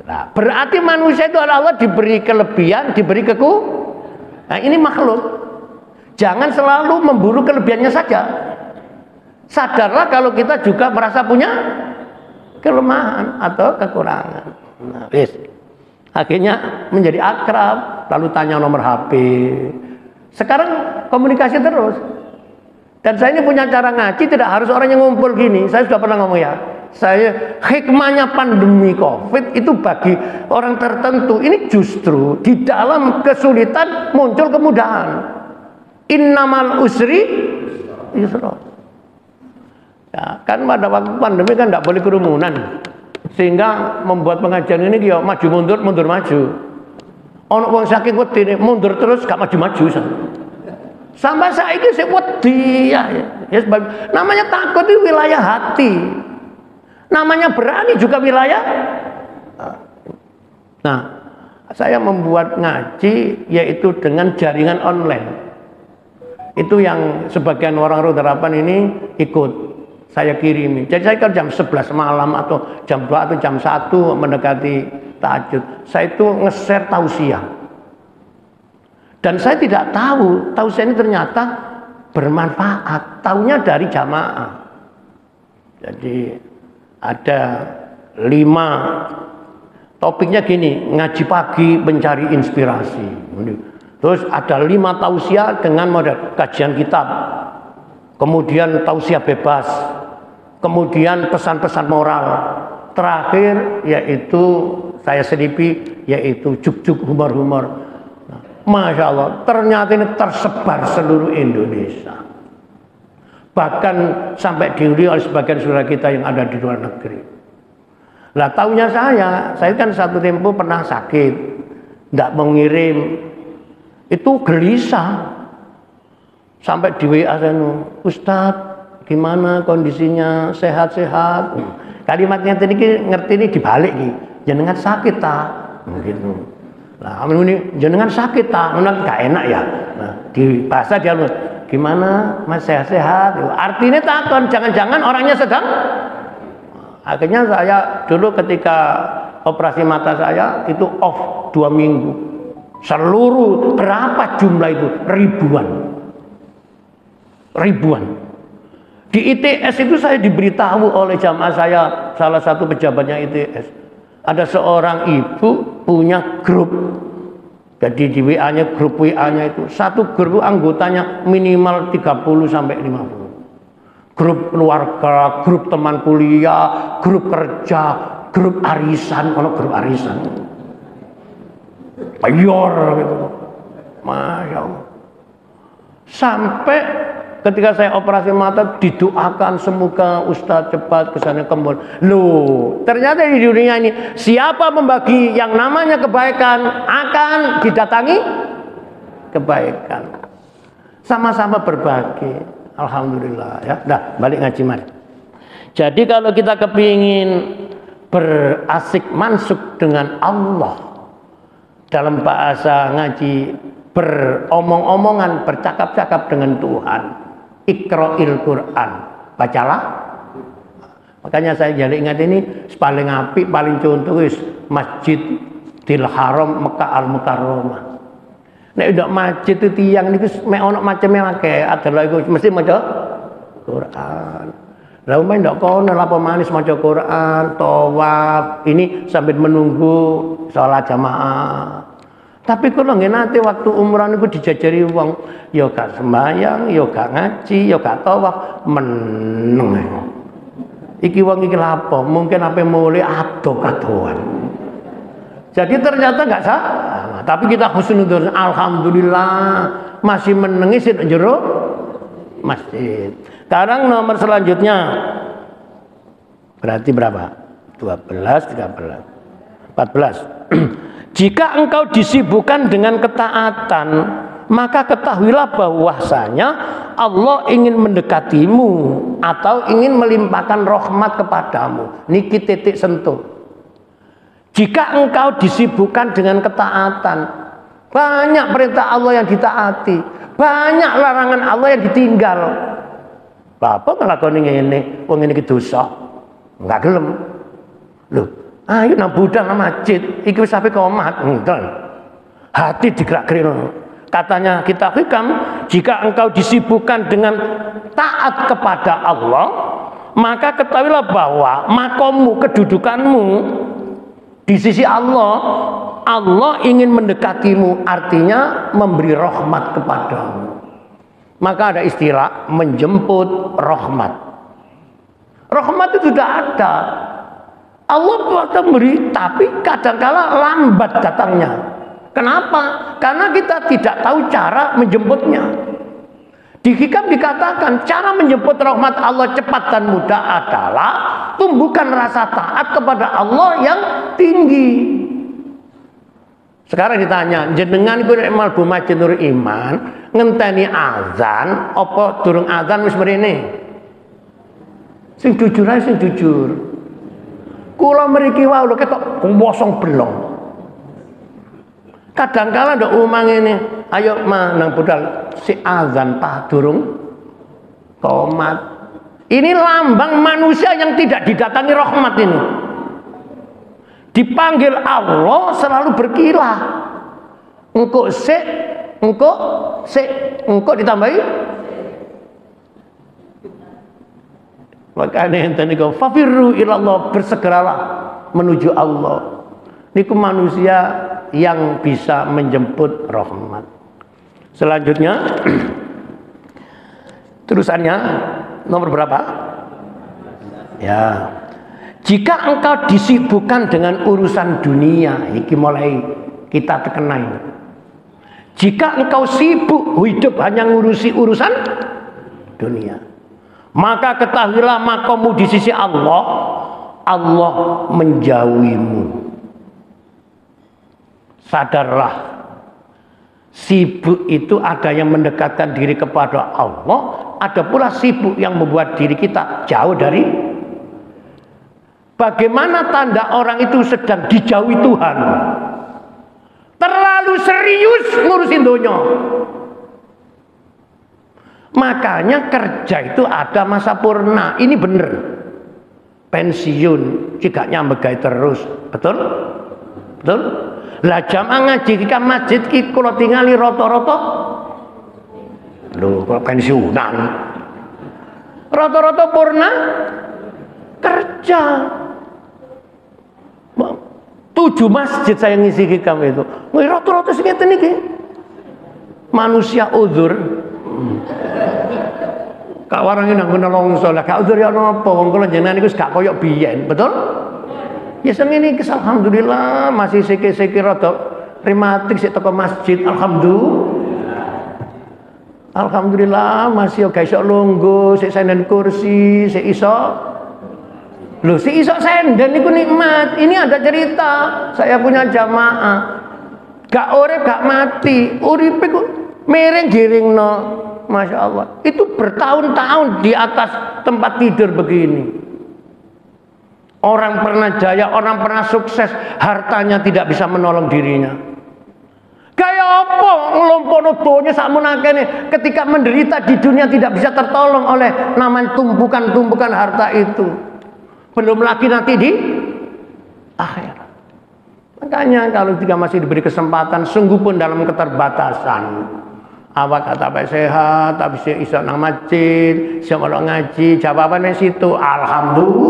Nah, berarti manusia itu Allah diberi kelebihan, diberi Nah, ini makhluk. Jangan selalu memburu kelebihannya saja. Sadarlah kalau kita juga merasa punya kelemahan atau kekurangan. Nah, akhirnya menjadi akrab, lalu tanya nomor HP. Sekarang komunikasi terus. Dan saya ini punya cara ngaji, tidak harus orang yang ngumpul gini. Saya sudah pernah ngomong ya. Saya hikmahnya pandemi COVID itu bagi orang tertentu. Ini justru di dalam kesulitan muncul kemudahan. Innamal usri yusra. Ya, kan pada waktu pandemi kan tidak boleh kerumunan. Sehingga membuat pengajian ini ya maju mundur, mundur maju. Ono wong saking wedi mundur terus gak maju-maju. Sampai saiki sik wedi ya. Namanya takut itu wilayah hati. Namanya berani juga wilayah. Nah, Saya membuat ngaji yaitu dengan jaringan online. Itu yang sebagian orang Roda Harapan ini ikut saya kirimi. Jadi saya kalau jam 11 malam atau jam 2 atau jam 1 mendekati tahajud, saya itu nge-share tausiah. Dan saya tidak tahu tausiah ini ternyata bermanfaat. Taunya dari jamaah. Jadi ada 5 topiknya gini, ngaji pagi mencari inspirasi. Terus ada 5 tausiah dengan model kajian kitab. Kemudian tausiah bebas. Kemudian pesan-pesan moral. Terakhir yaitu saya selipi yaitu juk-juk humor-humor. Masya Allah, ternyata ini tersebar seluruh Indonesia. Bahkan sampai diuli oleh sebagian saudara kita yang ada di luar negeri. Lah tahunya saya kan satu tempo pernah sakit, tidak mengirim, itu gelisah. Sampai di WA saya, Ustadz, gimana kondisinya, sehat-sehat? Kalimatnya tadi ngerti ini dibalik, jenengan sakit tak? Gitu. Nah, ini jenengan sakit tak? Menang gak enak ya. Nah, di bahasa dia gimana mas sehat-sehat? Artinya takon, jangan-jangan orangnya sedang. Akhirnya saya dulu ketika operasi mata saya itu off 2 minggu. Seluruh berapa jumlah itu? Ribuan. Di ITS itu saya diberitahu oleh jamaah saya, salah satu pejabatnya ITS. Ada seorang ibu punya grup. Jadi di WA-nya, grup WA-nya itu satu grup anggotanya minimal 30 sampai 50. Grup keluarga, grup teman kuliah, grup kerja, grup arisan, grup arisan. Payor gitu. Masya Allah. Sampai ketika saya operasi mata didoakan semoga Ustadz cepat kesana kembali. Loh, ternyata di dunia ini siapa membagi yang namanya kebaikan akan didatangi kebaikan. Sama-sama berbagi. Alhamdulillah ya. Dah balik ngaji mari. Jadi kalau kita kepingin berasik mansuk dengan Allah dalam bahasa ngaji, beromong-omongan, bercakap-cakap dengan Tuhan. Iqra'il Quran, bacalah. Makanya saya jadi ingat ini paling apik, paling contoh is Masjidil Haram Mekah Al Mukarramah. Nek udah masjid itu tiang niku mek ono maceme akeh, adalah iku mesti maca Quran. Lah umane ndak kono apa manis maca Quran, tawaf, ini sambil menunggu sholat jamaah. Tapi kalau nggak nanti waktu umroh itu dijajari uang, ya gak sembahyang, ya gak ngaji, ya gak tawaf, meneng. Iki uang iki lapo, mungkin apa mulai ado-adoan. Jadi ternyata nggak salah, tapi kita husnuzon, alhamdulillah masih menengi sih jero masjid. Sekarang nomor selanjutnya berarti berapa? 12, 13, 14. Jika engkau disibukkan dengan ketaatan, maka ketahuilah bahwasanya Allah ingin mendekatimu atau ingin melimpahkan rahmat kepadamu. Niki titik sentuh. Jika engkau disibukkan dengan ketaatan, banyak perintah Allah yang ditaati, banyak larangan Allah yang ditinggal. Bapak ngelakoni ngene, wong ngene iki dosa. Enggak gelem. Loh, ayo nang budal nang masjid, iki wis sampe komat, ngoten. Hati digerak-gerikno. Katanya kitab hikam, jika engkau disibukkan dengan taat kepada Allah, maka ketahuilah bahwa makommu, kedudukanmu di sisi Allah, Allah ingin mendekatimu, artinya memberi rahmat kepadamu. Maka ada istilah menjemput rahmat. Rahmat itu sudah ada. Allah buat memberi, tapi kadangkala lambat datangnya. Kenapa? Karena kita tidak tahu cara menjemputnya. Di hikam dikatakan cara menjemput rahmat Allah cepat dan mudah adalah tumbuhkan rasa taat kepada Allah yang tinggi. Sekarang ditanya, jenengan iku nek mlebu Masjid Nur Iman ngenteni azan apa durung azan wis mrene? Sing jujur ae, sing jujur. Kula mriki wae lho ketok kosong belong. Kadangkala ndak umang ini, ayo nang budal si azan tah durung komat. Ini lambang manusia yang tidak didatangi rahmat ini. Dipanggil Allah selalu berkilah. Engko ditambahi. Makanya enten niku fafirru ilallah, bersegeralah menuju Allah. Niku manusia yang bisa menjemput rahmat. Selanjutnya terusannya nomor berapa? Ya. Jika engkau disibukkan dengan urusan dunia, iki mulai kita terkenai. Jika engkau sibuk hidup hanya ngurusi urusan dunia, maka ketahuilah makamu di sisi Allah, Allah menjauhimu. Sadarlah, sibuk itu ada yang mendekatkan diri kepada Allah, ada pula sibuk yang membuat diri kita jauh dari. Bagaimana tanda orang itu sedang dijauhi Tuhan? Terlalu serius ngurusin dunia. Makanya kerja itu ada masa purna. Ini bener. Pensiun jika nyambegai terus. Betul? Betul? Lah jamaah ngaji ke masjid ki kula tingali rata-rata. Lho, kok pensiunan. Rata-rata purna kerja. 7 masjid saya ngisi hikam itu. Rata-rata sing ngeten iki. Manusia uzur. Kak warange nang kena longso lah, gak uzur ya napa wong kula jenengan iku gak koyo biyen, betul? Ya sing ngene iki alhamdulillah masih siki-siki rada rematik sik teko masjid, alhamdulillah masih gak iso lungguh, sik senden kursi, sik iso. Loh, si iso senden niku nikmat. Ini ada cerita. Saya punya jamaah. Gak urip gak mati. Uripe ku miring giringno. Masya Allah. Itu bertahun-tahun di atas tempat tidur begini. Orang pernah jaya, orang pernah sukses, hartanya tidak bisa menolong dirinya. Kayak apa ngelompono donya sakmenakene ketika menderita di dunia tidak bisa tertolong oleh namanya tumpukan-tumpukan harta itu. Belum lagi nanti di akhirat. Makanya kalau jika masih diberi kesempatan, sungguh pun dalam keterbatasan. Awak kata Pak sehat, tapi iso nang masjid, iso melok ngaji, jawabannya situ alhamdulillah.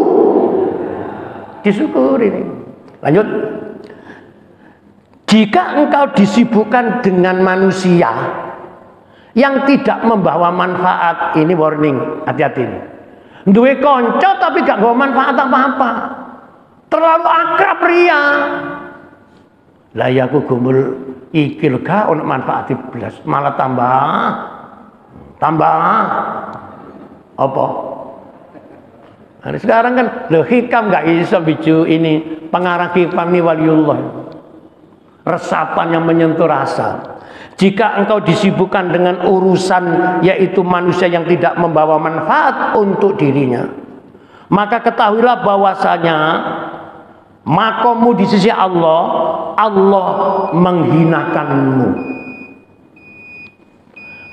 Disyukuri. Lanjut. Jika engkau disibukkan dengan manusia yang tidak membawa manfaat, ini warning, hati-hati ini. Duwe konco tapi gak bawa manfaat apa-apa. Terlalu akrab ria. Lah ya aku gumul iki lho gak ono manfaat blas, malah tambah apa? Nah, sekarang kan lho hikam gak iso biju ini pengarang hikam ni waliullah. Resapan yang menyentuh rasa. Jika engkau disibukkan dengan urusan yaitu manusia yang tidak membawa manfaat untuk dirinya, maka ketahuilah bahwasanya makomu di sisi Allah, Allah menghinakanmu.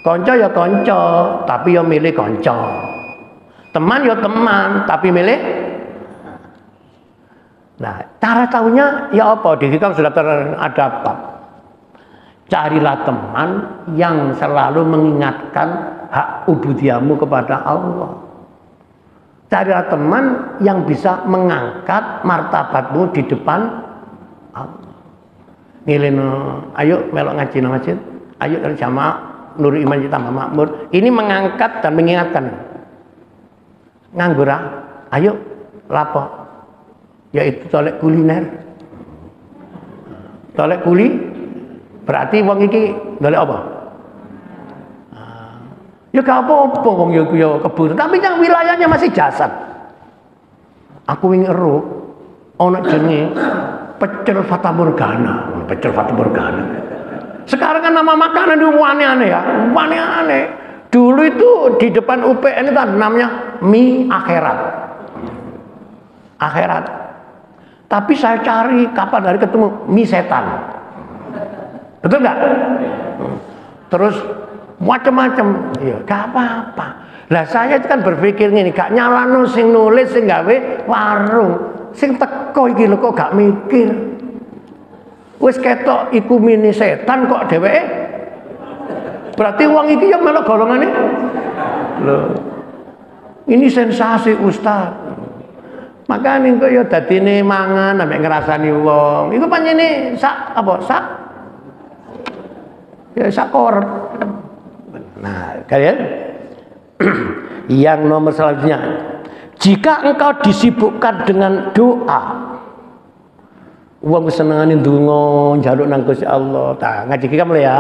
Konco ya konco, tapi ya milih konco. Teman ya teman, tapi milih. Nah, cara tahunya ya apa? Di hikam sudah ada apa? Carilah teman yang selalu mengingatkan hak ubudiyahmu kepada Allah. Carilah teman yang bisa mengangkat martabatmu di depan Allah. Nilino, ayo melok ngaji nang masjid. Ayo kalau jamaah Nur Iman Cita Makmur. Ini mengangkat dan mengingatkan. Nganggur, ayo lapo. Yaitu tolek kuliner. Tolek kuli. Berarti wong iki golek apa? Ya gak apa-apa wong ya kebun, tapi yang wilayahnya masih jasad. Aku ingin ero ana jenenge pecel Fata Morgana. Pecel Fata Morgana. Sekarang kan nama makanan itu aneh-aneh ya. Aneh-aneh. Dulu itu di depan UPN itu ada namanya mie akhirat. Akhirat. Tapi saya cari kapan hari ketemu mie setan. Betul nggak? Terus macam-macam, ya gak apa-apa. Lah saya itu kan berpikir gini, gak nyalano sing nulis sing gawe warung, sing teko iki lho kok gak mikir. Wis ketok iku mini setan kok dheweke. Berarti wong iki yang melok golongane. Loh. Ini sensasi Ustaz. Makane kok ya dadine mangan ambek ngrasani wong. Iku pancene sak apa? Sak ya sak korep. Nah, kalian yang nomor selanjutnya, jika engkau disibukkan dengan doa, wong senengane ndonga njaluk nang Gusti Allah. Nah, ngaji iki kamu ya.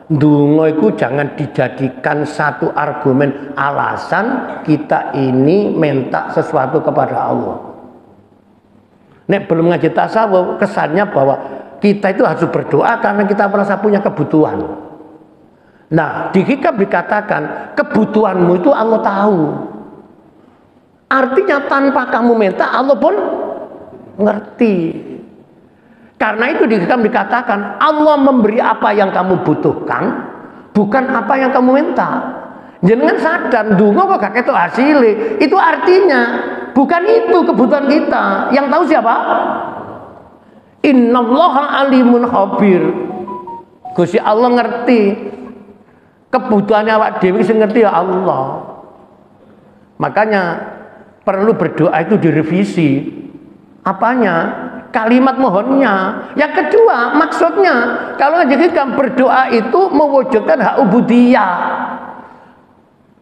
Ndonga iku jangan dijadikan satu argumen alasan kita ini minta sesuatu kepada Allah. Nek belum ngaji tasawuf, kesannya bahwa kita itu harus berdoa karena kita merasa punya kebutuhan. Nah, di hikam dikatakan kebutuhanmu itu Allah tahu. Artinya tanpa kamu minta Allah pun ngerti. Karena itu di hikam dikatakan Allah memberi apa yang kamu butuhkan, bukan apa yang kamu minta. Jangan sadar ndonga kok gak ketok hasilnya. Itu artinya bukan itu kebutuhan kita. Yang tahu siapa? Innallaha alimun khabir. Gusti Allah ngerti kebutuhannya awak dhewe sing ngerti ya Allah. Makanya perlu berdoa itu direvisi. Apanya? Kalimat mohonnya. Yang kedua, maksudnya kalau jadikan berdoa itu mewujudkan hak ubudiyah.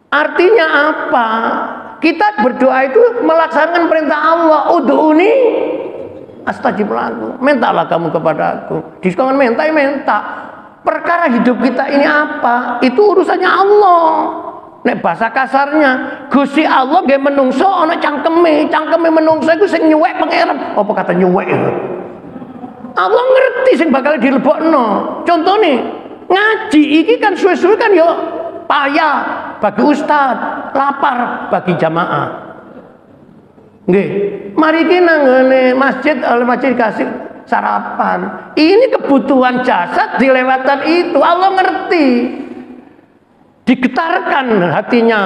Artinya apa? Kita berdoa itu melaksanakan perintah Allah. Ud'uni astajib lakum. Mintalah kamu kepada aku. Diskon minta. Perkara hidup kita ini apa? Itu urusannya Allah. Nek bahasa kasarnya, Gusti Allah nggih menungso ana cangkeme menungso iku sing nyuwek pangeran. Apa kata nyuwek? Allah ngerti sing bakal dilebokno. Contone ngaji iki kan suwe-suwe kan yo payah bagi ustaz, lapar bagi jamaah. Nggih, mari iki nang masjid, oleh masjid kasih sarapan. Ini kebutuhan jasad dilewatkan itu. Allah ngerti. Digetarkan hatinya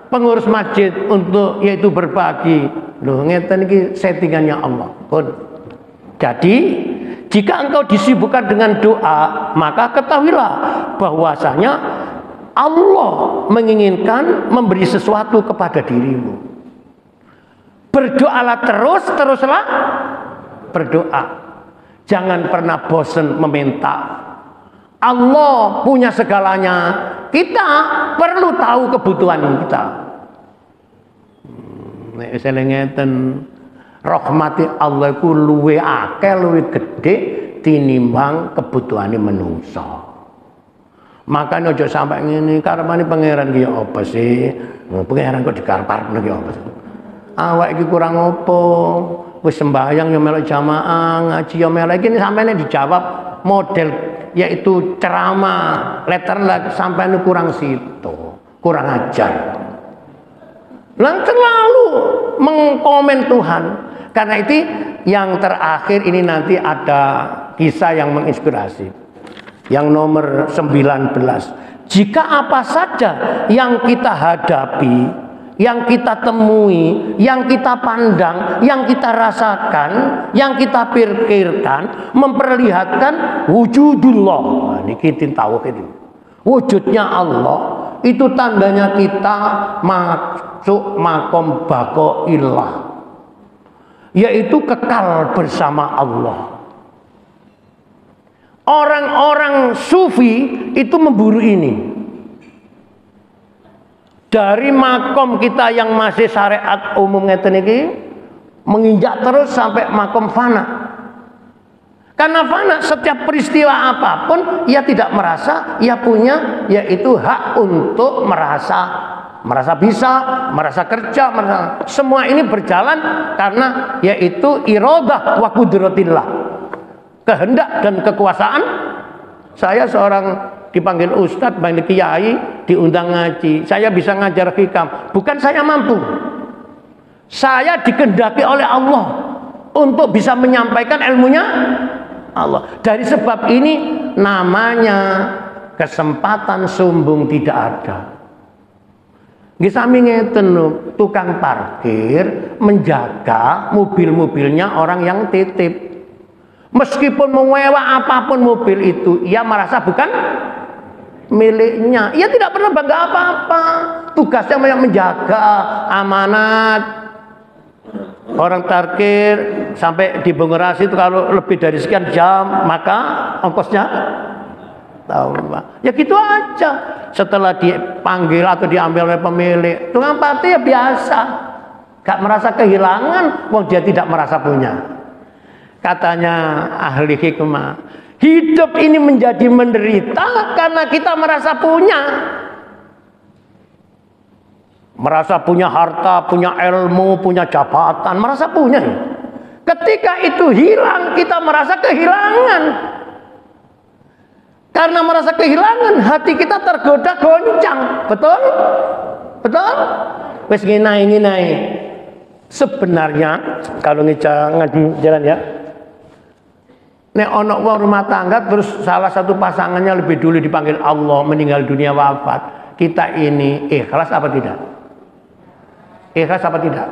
pengurus masjid untuk yaitu berbagi. Loh, ngeten iki settingannya Allah. Pun. Jadi, jika engkau disibukkan dengan doa, maka ketahuilah bahwasanya Allah menginginkan memberi sesuatu kepada dirimu. Berdoalah teruslah berdoa. Jangan pernah bosan meminta. Allah punya segalanya. Kita perlu tahu kebutuhan kita. Nek selengeten rahmati Allah iku luwe akeh, luwe gede tinimbang kebutuhane menungso. Makanya aja sampai ngene karepane pangeran ki apa sih? Pangeran kok dikarep-karepno ki apa sih? Awak iki kurang opo? Wis sembahyang yo melok jamaah, ngaji yo melok iki sampene dijawab model yaitu ceramah, letterlah sampai kurang situ, kurang ajar. Lang terlalu mengkomen Tuhan. Karena itu yang terakhir ini nanti ada kisah yang menginspirasi. Yang nomor 19. Jika apa saja yang kita hadapi, yang kita temui, yang kita pandang, yang kita rasakan, yang kita pikirkan memperlihatkan wujudullah. Nah, ini kita tahu itu. Wujudnya Allah itu tandanya kita masuk makom baqaillah, yaitu kekal bersama Allah. Orang-orang sufi itu memburu ini. Dari makom kita yang masih syariat umum ngeten iki menginjak terus sampai makom fana. Karena fana setiap peristiwa apapun ia tidak merasa ia punya yaitu hak untuk merasa bisa, merasa kerja, semua ini berjalan karena yaitu iradah wa qudratillah. Kehendak dan kekuasaan. Saya seorang dipanggil ustadz, panggil kiai, diundang ngaji. Saya bisa ngajar hikam. Bukan saya mampu. Saya dikehendaki oleh Allah untuk bisa menyampaikan ilmunya Allah. Dari sebab ini namanya kesempatan sombong tidak ada. Nggih sami ngeten lho, tukang parkir menjaga mobil-mobilnya orang yang titip. Meskipun mewah apapun mobil itu, ia merasa bukan miliknya. Ia tidak pernah bangga apa-apa. Tugasnya menjaga amanat. Orang parkir sampai di Bungurasi itu kalau lebih dari sekian jam, maka ongkosnya tambah. Ya gitu aja. Setelah dipanggil atau diambil oleh pemilik, tukang parkir ya biasa. Gak merasa kehilangan, wong dia tidak merasa punya. Katanya ahli hikmah, hidup ini menjadi menderita karena kita merasa punya. Merasa punya harta, punya ilmu, punya jabatan, merasa punya. Ketika itu hilang, kita merasa kehilangan. Karena merasa kehilangan, hati kita tergoda goncang. Betul? Betul? Wes nginai. Sebenarnya kalau ngaji jalan ya, nek ono wong rumah tangga terus salah satu pasangannya lebih dulu dipanggil Allah meninggal dunia wafat, kita ini ikhlas apa tidak? Ikhlas apa tidak?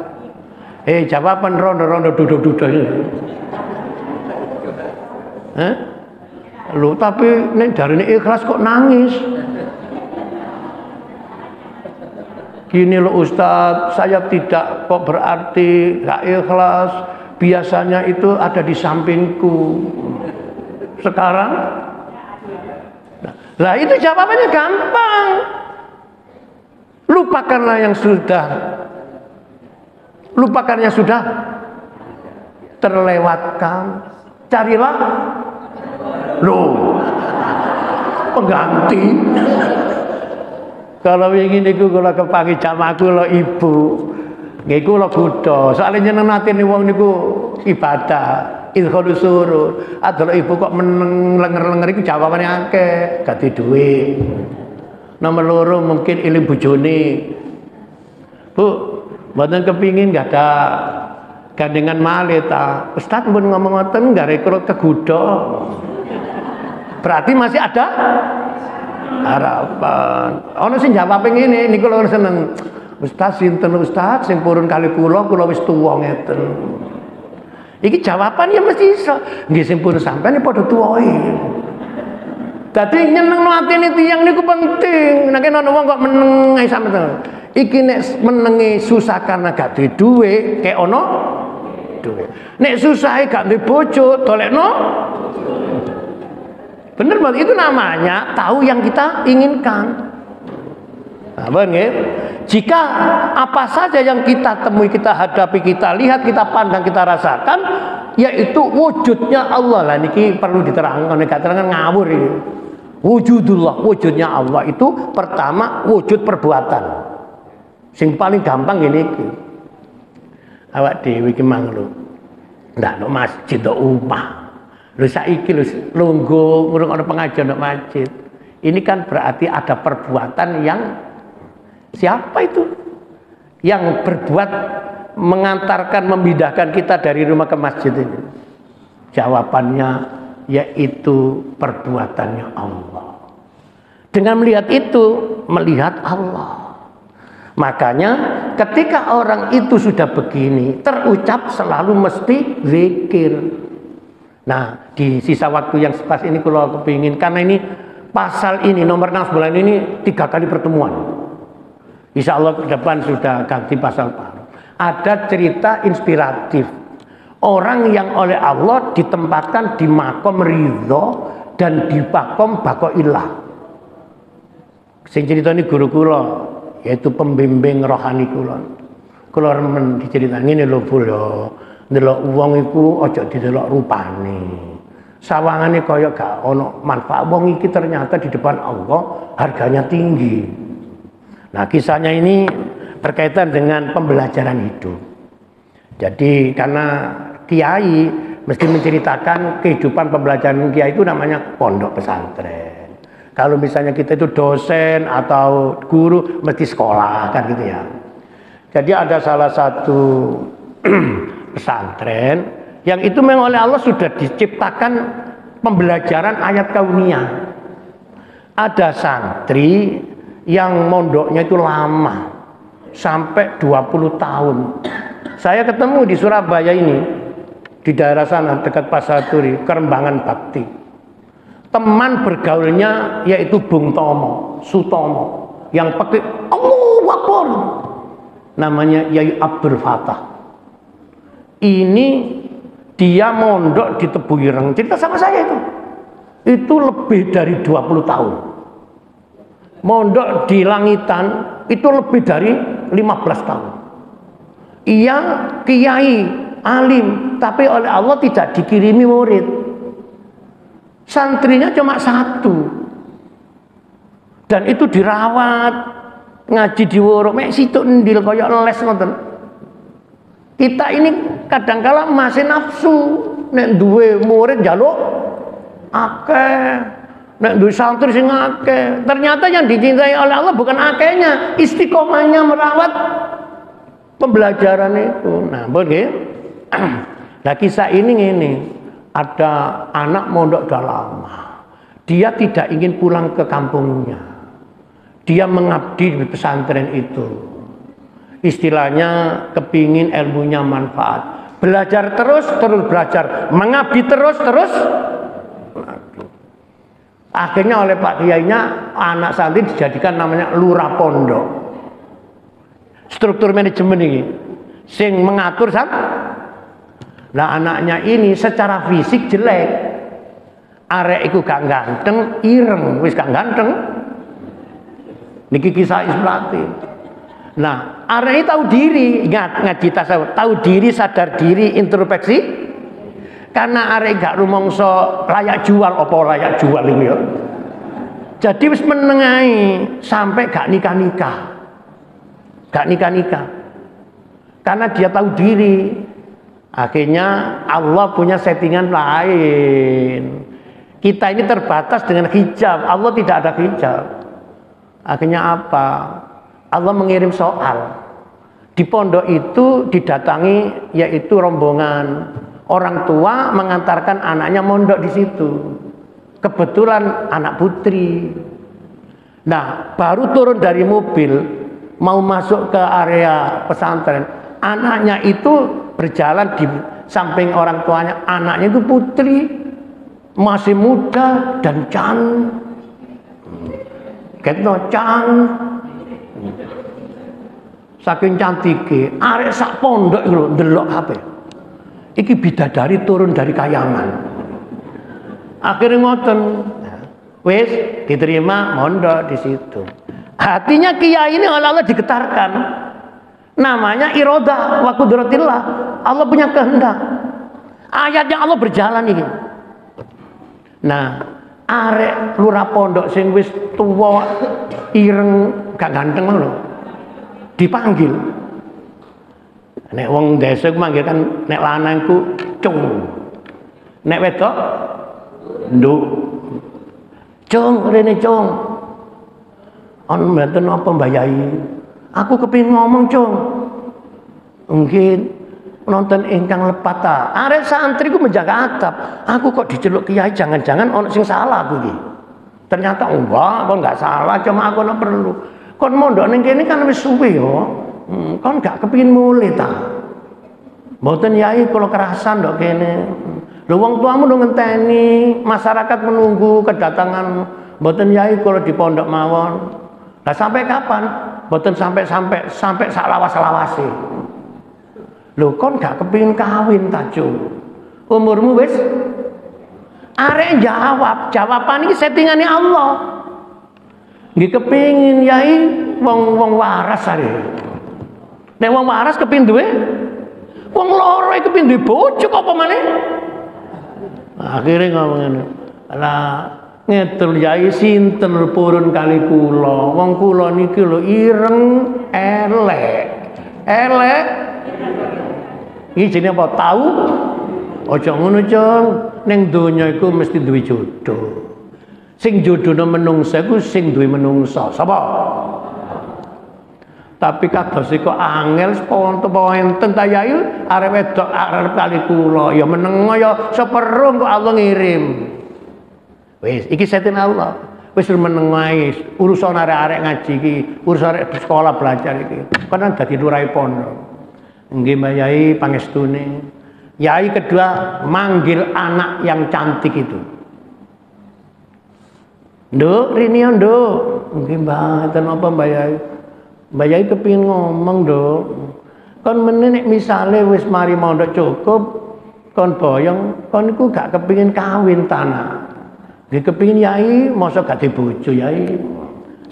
Jawaban rondo-rondo duduk-duduk ini. Loh, tapi nek jarine ikhlas kok nangis? Gini loh Ustadz, saya tidak kok berarti gak ikhlas. Biasanya itu ada di sampingku. Sekarang, nah itu jawabannya gampang. Lupakanlah yang sudah, lupakannya sudah terlewatkan. Carilah pengganti. Kalau ingin niku kula kepangi jamaku lo ibu. Nggih kula kuda, soalnya nyeneng atine wong niku ibadah, idkhalus surur. Adol ibu kok meneng lenger-lenger iku jawabane akeh, gak duwe. Nomor loro mungkin iling bojone. Bu, mboten kepingin gak ada gandengan malih ta. Ustaz pun ngomong ngoten gare kula keguda. Berarti masih ada harapan. Ono sing jawab ngene, niku lho seneng. Ustaz sinten Ustaz sing purun kali kula wis tuwa ngeten. Iki jawaban ya mesti iso. Nggih sing purun sampeyan padha tuwae. Dadi nyenengno atine tiyang niku penting. Nek ana wong kok meneng ae sampeyan. Iki nek menenge susah karena gak duwe dhuwit, kek ono dhuwit. Nek susahe gak duwe bojo, dolekno. Bener banget, itu namanya tahu yang kita inginkan. Nah, bener, jika apa saja yang kita temui, kita hadapi, kita lihat, kita pandang, kita rasakan, yaitu wujudnya Allah lah. Niki perlu diterangkan, nek terangkan ngawur ini. Wujudullah, wujudnya Allah itu pertama wujud perbuatan. Sing paling gampang ini. Awak dhewe iki mang lho. Ndak no masjid do umah. Lho saiki lho lungguh ngurung ana pengajian ndok masjid. Ini kan berarti ada perbuatan yang siapa itu? Yang berbuat mengantarkan, memindahkan kita dari rumah ke masjid ini. Jawabannya yaitu perbuatannya Allah. Dengan melihat itu, melihat Allah. Makanya ketika orang itu sudah begini, terucap selalu mesti zikir. Nah, di sisa waktu yang pas ini kalau kepingin, karena ini pasal ini nomor 6 bulan ini 3 kali pertemuan. Insya Allah ke depan sudah ganti pasal baru. Ada cerita inspiratif. Orang yang oleh Allah ditempatkan di makom ridho dan di makom bakoilah. Sing cerita ini guru kula, yaitu pembimbing rohani kula. Kula remen diceritakan ngene lho Bu lho. Ndelok wong iku aja didelok rupane. Sawangane kaya gak ono manfaat. Wong iki ternyata di depan Allah harganya tinggi. Nah, kisahnya ini berkaitan dengan pembelajaran hidup. Jadi karena kiai mesti menceritakan kehidupan pembelajaran kiai itu namanya pondok pesantren. Kalau misalnya kita itu dosen atau guru mesti sekolah kan gitu ya. Jadi ada salah satu pesantren yang itu memang oleh Allah sudah diciptakan pembelajaran ayat kauniyah. Ada santri yang mondoknya itu lama, sampai 20 tahun. Saya ketemu di Surabaya ini, di daerah sana dekat Pasar Turi, Kerembangan Bakti. Teman bergaulnya yaitu Bung Tomo, Sutomo, yang pakai Allahu Akbar. Namanya Yai Abdul Fatah. Ini dia mondok di Tebu Ireng, cerita sama saya itu lebih dari 20 tahun. Mondok di Langitan itu lebih dari 15 tahun. Ia kiai alim, tapi oleh Allah tidak dikirimi murid. Santrinya cuma satu, dan itu dirawat, ngaji di woro mek situk ndil kaya les ngoten. Kita ini kadangkala masih nafsu, nek duwe murid njaluk akeh, nek duwe santri sing akeh. Ternyata yang dicintai oleh Allah bukan akehnya, istiqomahnya merawat pembelajaran itu. Nah, begitu. Nah, kisah ini ada anak mondok dah lama. Dia tidak ingin pulang ke kampungnya. Dia mengabdi di pesantren itu. Istilahnya kepingin ilmunya manfaat. Belajar terus belajar. Mengabdi terus. Akhirnya oleh Pak Kiainya anak santri dijadikan namanya lurah pondok. Struktur manajemen ini sing mengatur Nah, anaknya ini secara fisik jelek. Arek iku gak ganteng, ireng, wis gak ganteng. Niki kisah inspiratif. Nah, arek ini tahu diri, ingat ngaji tasawuf, tahu diri, sadar diri, introspeksi. Karena arek gak rumangsa layak jual, apa layak jual iki ya. Jadi wis menengahi sampai gak nikah-nikah. Gak nikah-nikah. Karena dia tahu diri. Akhirnya Allah punya settingan lain. Kita ini terbatas dengan hijab, Allah tidak ada hijab. Akhirnya apa? Allah mengirim soal. Di pondok itu didatangi yaitu rombongan orang tua mengantarkan anaknya mondok di situ. Kebetulan anak putri. Nah, baru turun dari mobil mau masuk ke area pesantren, anaknya itu berjalan di samping orang tuanya. Anaknya itu putri, masih muda dan saking cantiknya, arek sak pondok itu ndelok kabeh. Iki bidadari turun dari kayangan. Akhirnya ngoten, wis diterima mondok di situ. Hatinya kiai ini oleh Allah digetarkan. Namanya irodah wa qudratillah. Allah punya kehendak. Ayatnya Allah berjalan ini. Nah, arek lurah pondok sing wis tuwa ireng gak ganteng lho. Dipanggil. Nek wong desa ku manggil kan nek lanang ku cung. Nek wedok nduk. Cung rene cung. Ono mboten apa Mbah Yai? Aku kepingin ngomong, cung. Mungkin nonton ingkang lepat ta. Arek santri ku menjaga atap. Aku kok diceluk kiai, jangan-jangan ono sing salah aku iki. Ternyata enggak, kon enggak salah, cuma aku ono perlu. Kon mondok ning kene kan wis suwe yo. Kon gak kepengin mulih ta. Mboten Yai kula kerasan ndok kene. Lho wong tuamu ndok ngenteni, masyarakat menunggu kedatangan. Mboten Yai kula di pondok mawon. Lah sampai kapan? Mboten sampai sak lawas-lawase. Lho kon gak kepengin kawin ta, Cung? Umurmu wis arek jawaban iki settingane Allah. Nggih kepengin Yai wong waras are. Nek wong waras kepengin duwe wong loro iki kepengin duwe bojo apa maneh? Akhire ngomong ngene. Lah ngedel Yai sinten purun kali kula. Wong kula niki lho ireng elek. Elek. Iki jenenge apa? Tahu? Aja ngono, Cung. Ning donya iku mesti duwe jodoh. Sing jodohna menungsa iku sing duwe menungsa. Sapa? Tapi kados iku angel sponto enten ta Yai arep wedok arep kali kula ya meneng ya seperung kok Allah ngirim. Wis iki setting Allah. Wis menengahi urusan arek-arek ngaji iki, urusan arek sekolah belajar iki. Kan dadi lurahe pondok. Nggih Mbak Yai pangestune. Yai kedua manggil anak yang cantik itu. Nduk, Rini nduk. Nggih Mbak, ten apa Mbak Yai? Mbak Yai kepengin ngomong, Nduk. Kon meneh misale wis mari mondok cukup, kon boyong, kon iku gak kepengin kawin tanah. Nggih kepengin Yai, mosok gak dibojo Yai.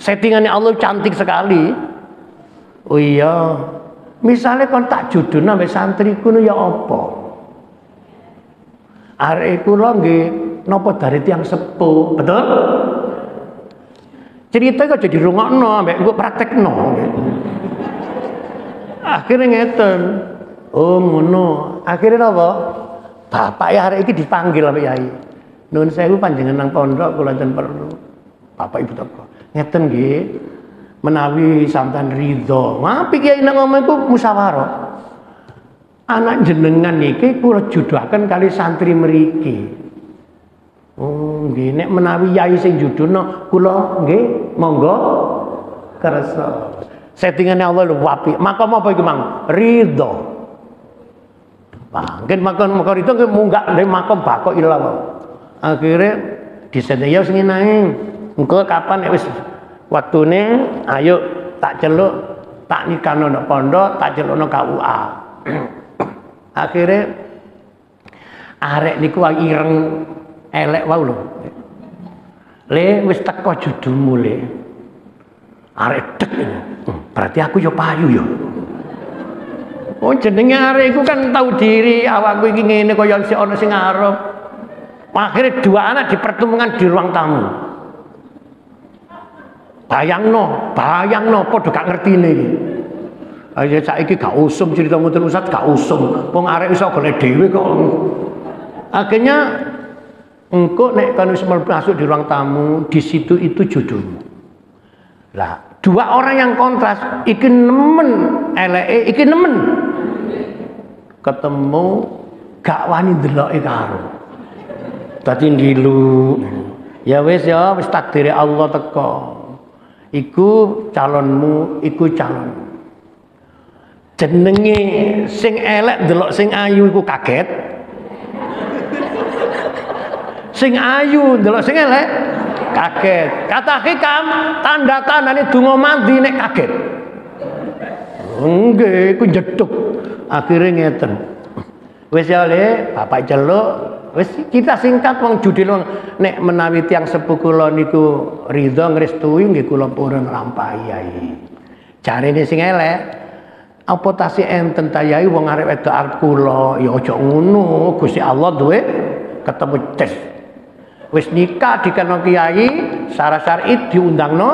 Settingannya Allah cantik sekali. Oh iya. Misale kon tak jodohna mbek santriku ya apa? Arek kula nggih napa dari tiyang sepuh, betul? Cerita kok jadi rungokno ambek engko praktekno. Akhirnya ngeten. Oh ngono. Akhirnya apa? Bapak ya hari ini dipanggil ambek Yai. Nuwun sewu panjenengan nang pondok kula enten perlu. Bapak Ibu teko. Ngeten nggih. Menawi sampean ridho. Ngapi Kiai nang ngomong iku musyawarah. Anak jenengan niki kula jodohaken kali santri mriki. Oh, nggih nek menawi yai sing judono kula nggih monggo kersa. Settingane Allah lho apik. Makom apa iku, Mang? Ridho. Mangken makom ridho nggih munggah ndek makom bakok ilang. Akhire disetting ya sing enae. Engko kapan nek wis waktune ayo tak celuk tak nikahno nang pondok, tak celukno KUA. Akhire arek niku ireng elek wae lho. Le wis teko judulmu le. Arek dek. Berarti aku yo payu yo. Oh jenenge arek iku kan tahu diri, awakku iki ngene kaya si ana sing ngarep. Akhirnya dua anak dipertemukan di ruang tamu. Bayangno padha gak ngertine iki. Ayo saiki gak usum cerita ngoten Ustaz, gak usum. Wong arek iso golek dhewe kok. Akhirnya engko nek kan wis masuk di ruang tamu, di situ itu jodohmu. Lah, dua orang yang kontras, iki nemen eleke, iki nemen. Ketemu gak wani ndeloke karo. Dadi ngilu. Ya wis takdire Allah teko. Iku calonmu, iku calon. Jenenge sing elek ndelok sing ayu iku kaget. Sing ayu ndelok sing elek kaget. Kata hikam tanda-tandane donga mandi nek kaget. Nggih, iku jeduk. Akhire ngeten. Wis ya Le, bapak celuk, wis kita singkat wong judil nek menawi tiyang sepuh kula niku ridho ngrestui nggih kula purun nglampahi Yai. Jarene sing elek, apa tasih enten ta Yai wong arep wedok arep kula, ya aja ngono. Gusti Allah duwe ketemu tes. Wis nikah dikena kiai, syarat syar'i diundangno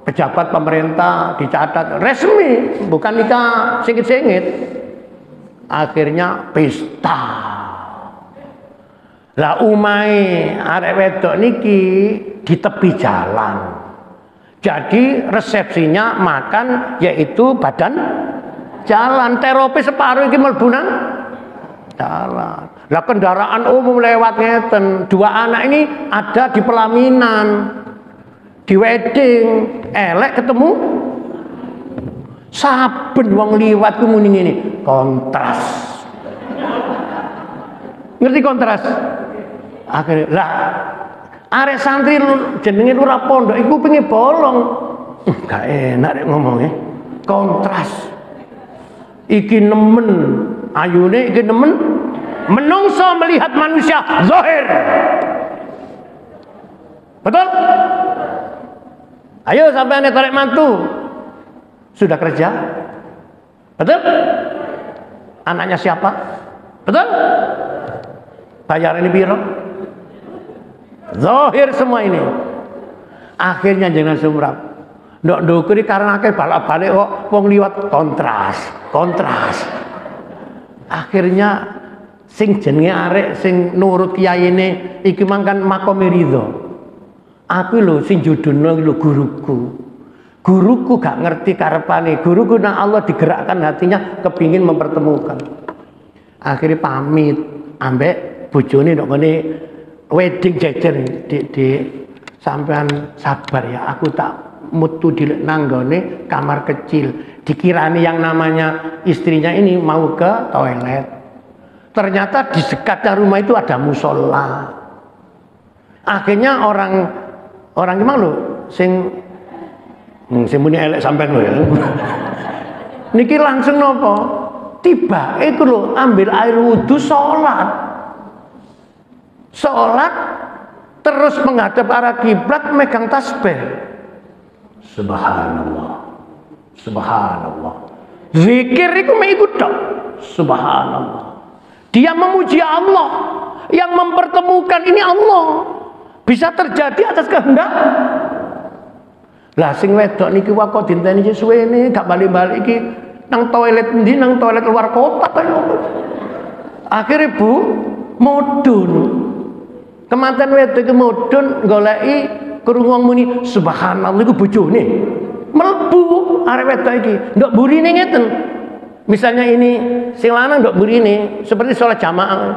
pejabat pemerintah, dicatat resmi, bukan nikah singit-singit. Akhirnya pesta. Lah umai arek wedok niki di tepi jalan. Jadi resepsinya makan yaitu badan jalan. Terope separuh iki mlebu nang jalan. Lah kendaraan umum lewat ngeten. Dua anak ini ada di pelaminan, di wedding, elek ketemu. Saben wong liwat ku muni ngene, kontras. Ngerti kontras? Akhirnya lah arek santri jenenge lurah pondok iku pengen bolong. Gak enak rek ngomongnya. Kontras. Iki nemen, ayune iki nemen. Menungso melihat manusia zahir. Betul? Ayo sampai ane tarik mantu. Sudah kerja? Betul? Anaknya siapa? Betul? Bayar ini biro? Zahir semua ini. Akhirnya jangan sumrap. Ndok ndukuri karena akeh balak-balik kok wong liwat kontras. Akhirnya sing jenenge arek sing nurut kiyaine iki mangkan makom ridho. Aku lho sing jodohno lho guruku. Guruku gak ngerti karepane. Guruku nang Allah digerakkan hatinya kepingin mempertemukan. Akhirnya pamit ambek bojone ndok ngene wedding jejer di sampean sabar ya, aku tak mutu di nanggone kamar kecil. Dikirani yang namanya istrinya ini mau ke toilet. Ternyata di dekatnya rumah itu ada musola. Akhirnya orang gimana lo sing muni elek sampean lo ya. Niki langsung nopo? Tiba itu lo ambil air wudhu sholat terus menghadap arah kiblat megang tasbih. Subhanallah. Subhanallah. Zikir itu mengikut dok. Subhanallah. Dia memuji Allah. Yang mempertemukan ini Allah. Bisa terjadi atas kehendak. Lah sing wedok niki wako dinteni suwene gak balik-balik iki nang toilet ndi nang toilet luar kota kaya. Akhire Bu mudhun. Kemanten wedok iki mudhun goleki krungu wong muni subhanallah iku bojone. Mlebu arek wedok iki, ndok burine ngeten. Misalnya ini sing lanang ndok burine seperti sholat jamaah.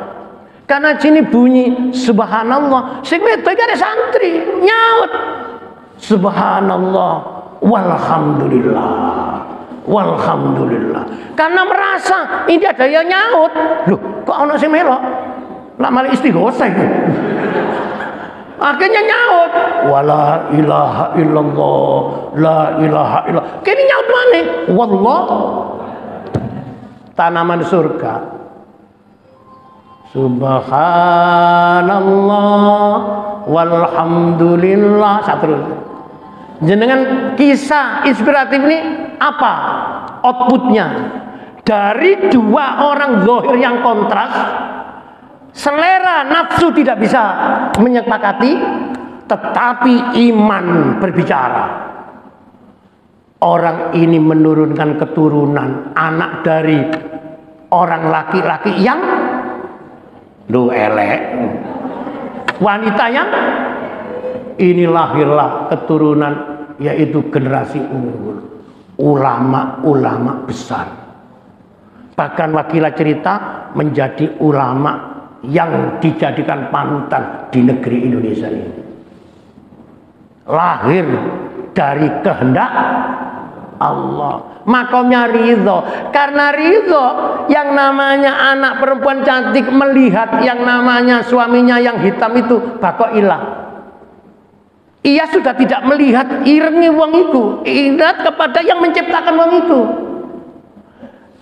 Karena sini bunyi subhanallah, sing wedok iki arek santri nyaut subhanallah walhamdulillah. Walhamdulillah. Karena merasa ini ada yang nyaut. Loh, kok ana sing melok? Lah malah istighosah itu. Akhirnya nyaut. Wala ilaha illallah, la ilaha illallah. Kini nyaut mana? Wallah. Tanaman surga. Subhanallah walhamdulillah. Seterusnya. Jenengan kisah inspiratif ini apa outputnya? Dari dua orang zahir yang kontras, selera nafsu tidak bisa menyepakati, tetapi iman berbicara. Orang ini menurunkan keturunan anak dari orang laki-laki yang elek, wanita yang ini lahirlah keturunan yaitu generasi unggul, ulama-ulama besar. Bahkan wakilah cerita menjadi ulama yang dijadikan panutan di negeri Indonesia ini. Lahir dari kehendak Allah. Makomnya ridho. Karena ridho yang namanya anak perempuan cantik melihat yang namanya suaminya yang hitam itu bakoilah. Ia sudah tidak melihat irenge wong itu, ingat kepada yang menciptakan wong itu.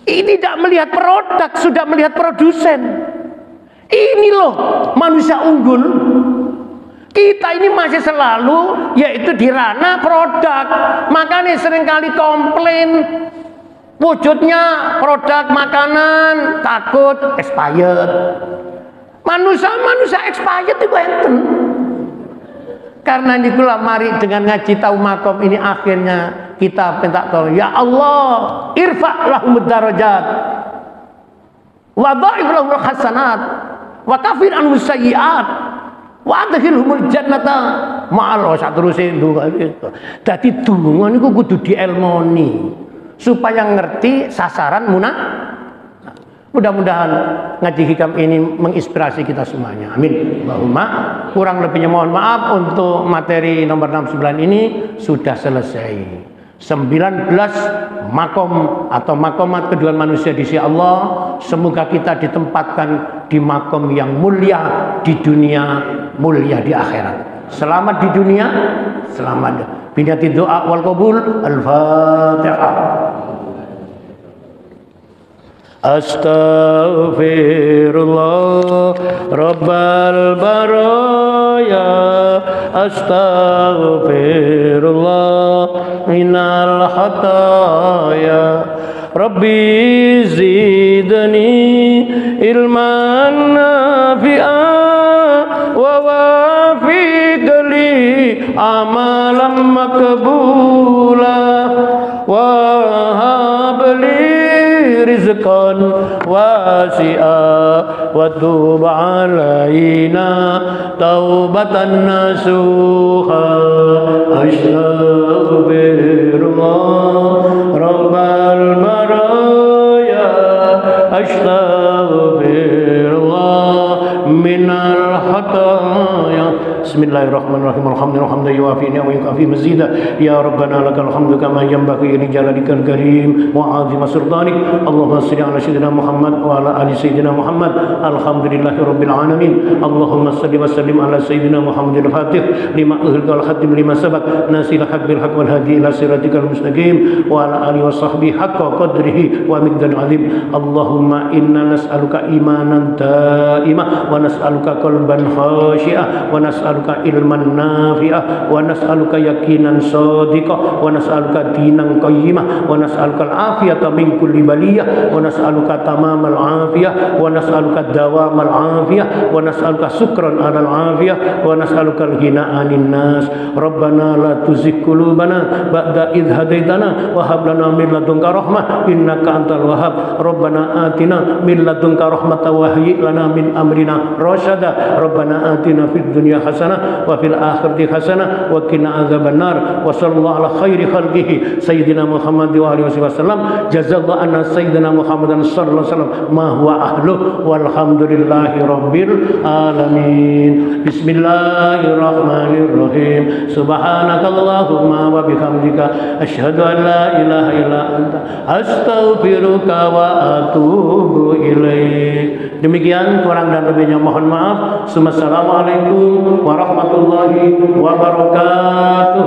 Ini tidak melihat produk, sudah melihat produsen. Ini loh manusia unggul. Kita ini masih selalu yaitu di ranah produk. Makanya seringkali komplain wujudnya produk makanan takut expired. Manusia expired itu enten. Karena itulah mari dengan ngaji tahu makom ini akhirnya kita minta tolong ya Allah irfa' lahumud darajat wa dha'if lahumul hasanat wa kafir anhum sayyi'at wa adkhilhumul jannata ma'al saterusé ndonga itu. Dadi donga niku kudu dielmoni supaya ngerti sasaran Mudah-mudahan ngaji hikam ini menginspirasi kita semuanya. Amin. Allahumma. Kurang lebihnya mohon maaf untuk materi nomor 69 ini sudah selesai. 19 makom atau makomat kedudukan manusia di sisi Allah. Semoga kita ditempatkan di makom yang mulia di dunia, mulia di akhirat. Selamat di dunia, selamat. Binati doa wal qabul. Al-Fatihah. Astaghfirullah Rabbal baraya, astaghfirullah minal khataya. Rabbi zidni ilman nafi'an wa wafiq li amalan makbula wa habli rizqan wasi'a wa tub alaina taubatan nasuha. Astaghfirullah Rabbal baraya, astaghfirullah minal khata Bismillahirrahmanirrahim. Alhamdulillah yuwafi ni'amahu wa yukafi mazida. Ya Rabbana lakal hamdu kama yanbaghi li jalalikal karim wa 'azimi sultanik. Allahumma shalli ala sayyidina Muhammad wa ala ali sayyidina Muhammad. Alhamdulillahirabbil alamin. Allahumma shalli wa sallim ala sayyidina Muhammadil Fatih lima ughliqa wal khatim lima sabaq nasil haqq bil haqq wal hadi ila siratikal mustaqim wa ala alihi wa sahbihi haqqa qadrihi wa miqdaril azim. Allahumma inna nas'aluka imanan daimah wa nas'aluka qalban khashi'ah wa nas'aluka ilman nafi'ah wa nas'aluka yaqinan shadiqah wa nas'aluka dinan qayyimah wa nas'aluka al-afiyata min kulli baliyah wa nas'aluka tamamal afiyah wa nas'aluka dawamal afiyah wa nas'aluka syukran 'alal afiyah wa nas'aluka al-ghina 'anil nas. Rabbana la tuzigh qulubana ba'da idh hadaitana wa hab lana min ladunka rahmah innaka antal wahhab. Rabbana atina min ladunka rahmatan wa hayyi lana min amrina rasyada. Rabbana atina fid dunya hasanah wa fil akhirati hasanah wa qina adzabannar. Wa sallallahu ala khairi khalqihi sayyidina Muhammad wa alihi wasallam. Jazallahu anna sayyidina Muhammadan sallallahu alaihi wasallam ma huwa ahlu walhamdulillahi rabbil alamin. Bismillahirrahmanirrahim. Subhanakallahumma wa bihamdika asyhadu an la ilaha illa anta astaghfiruka wa atubu ilaik. Demikian kurang dan lebihnya mohon maaf. Assalamualaikum warahmatullahi wabarakatuh.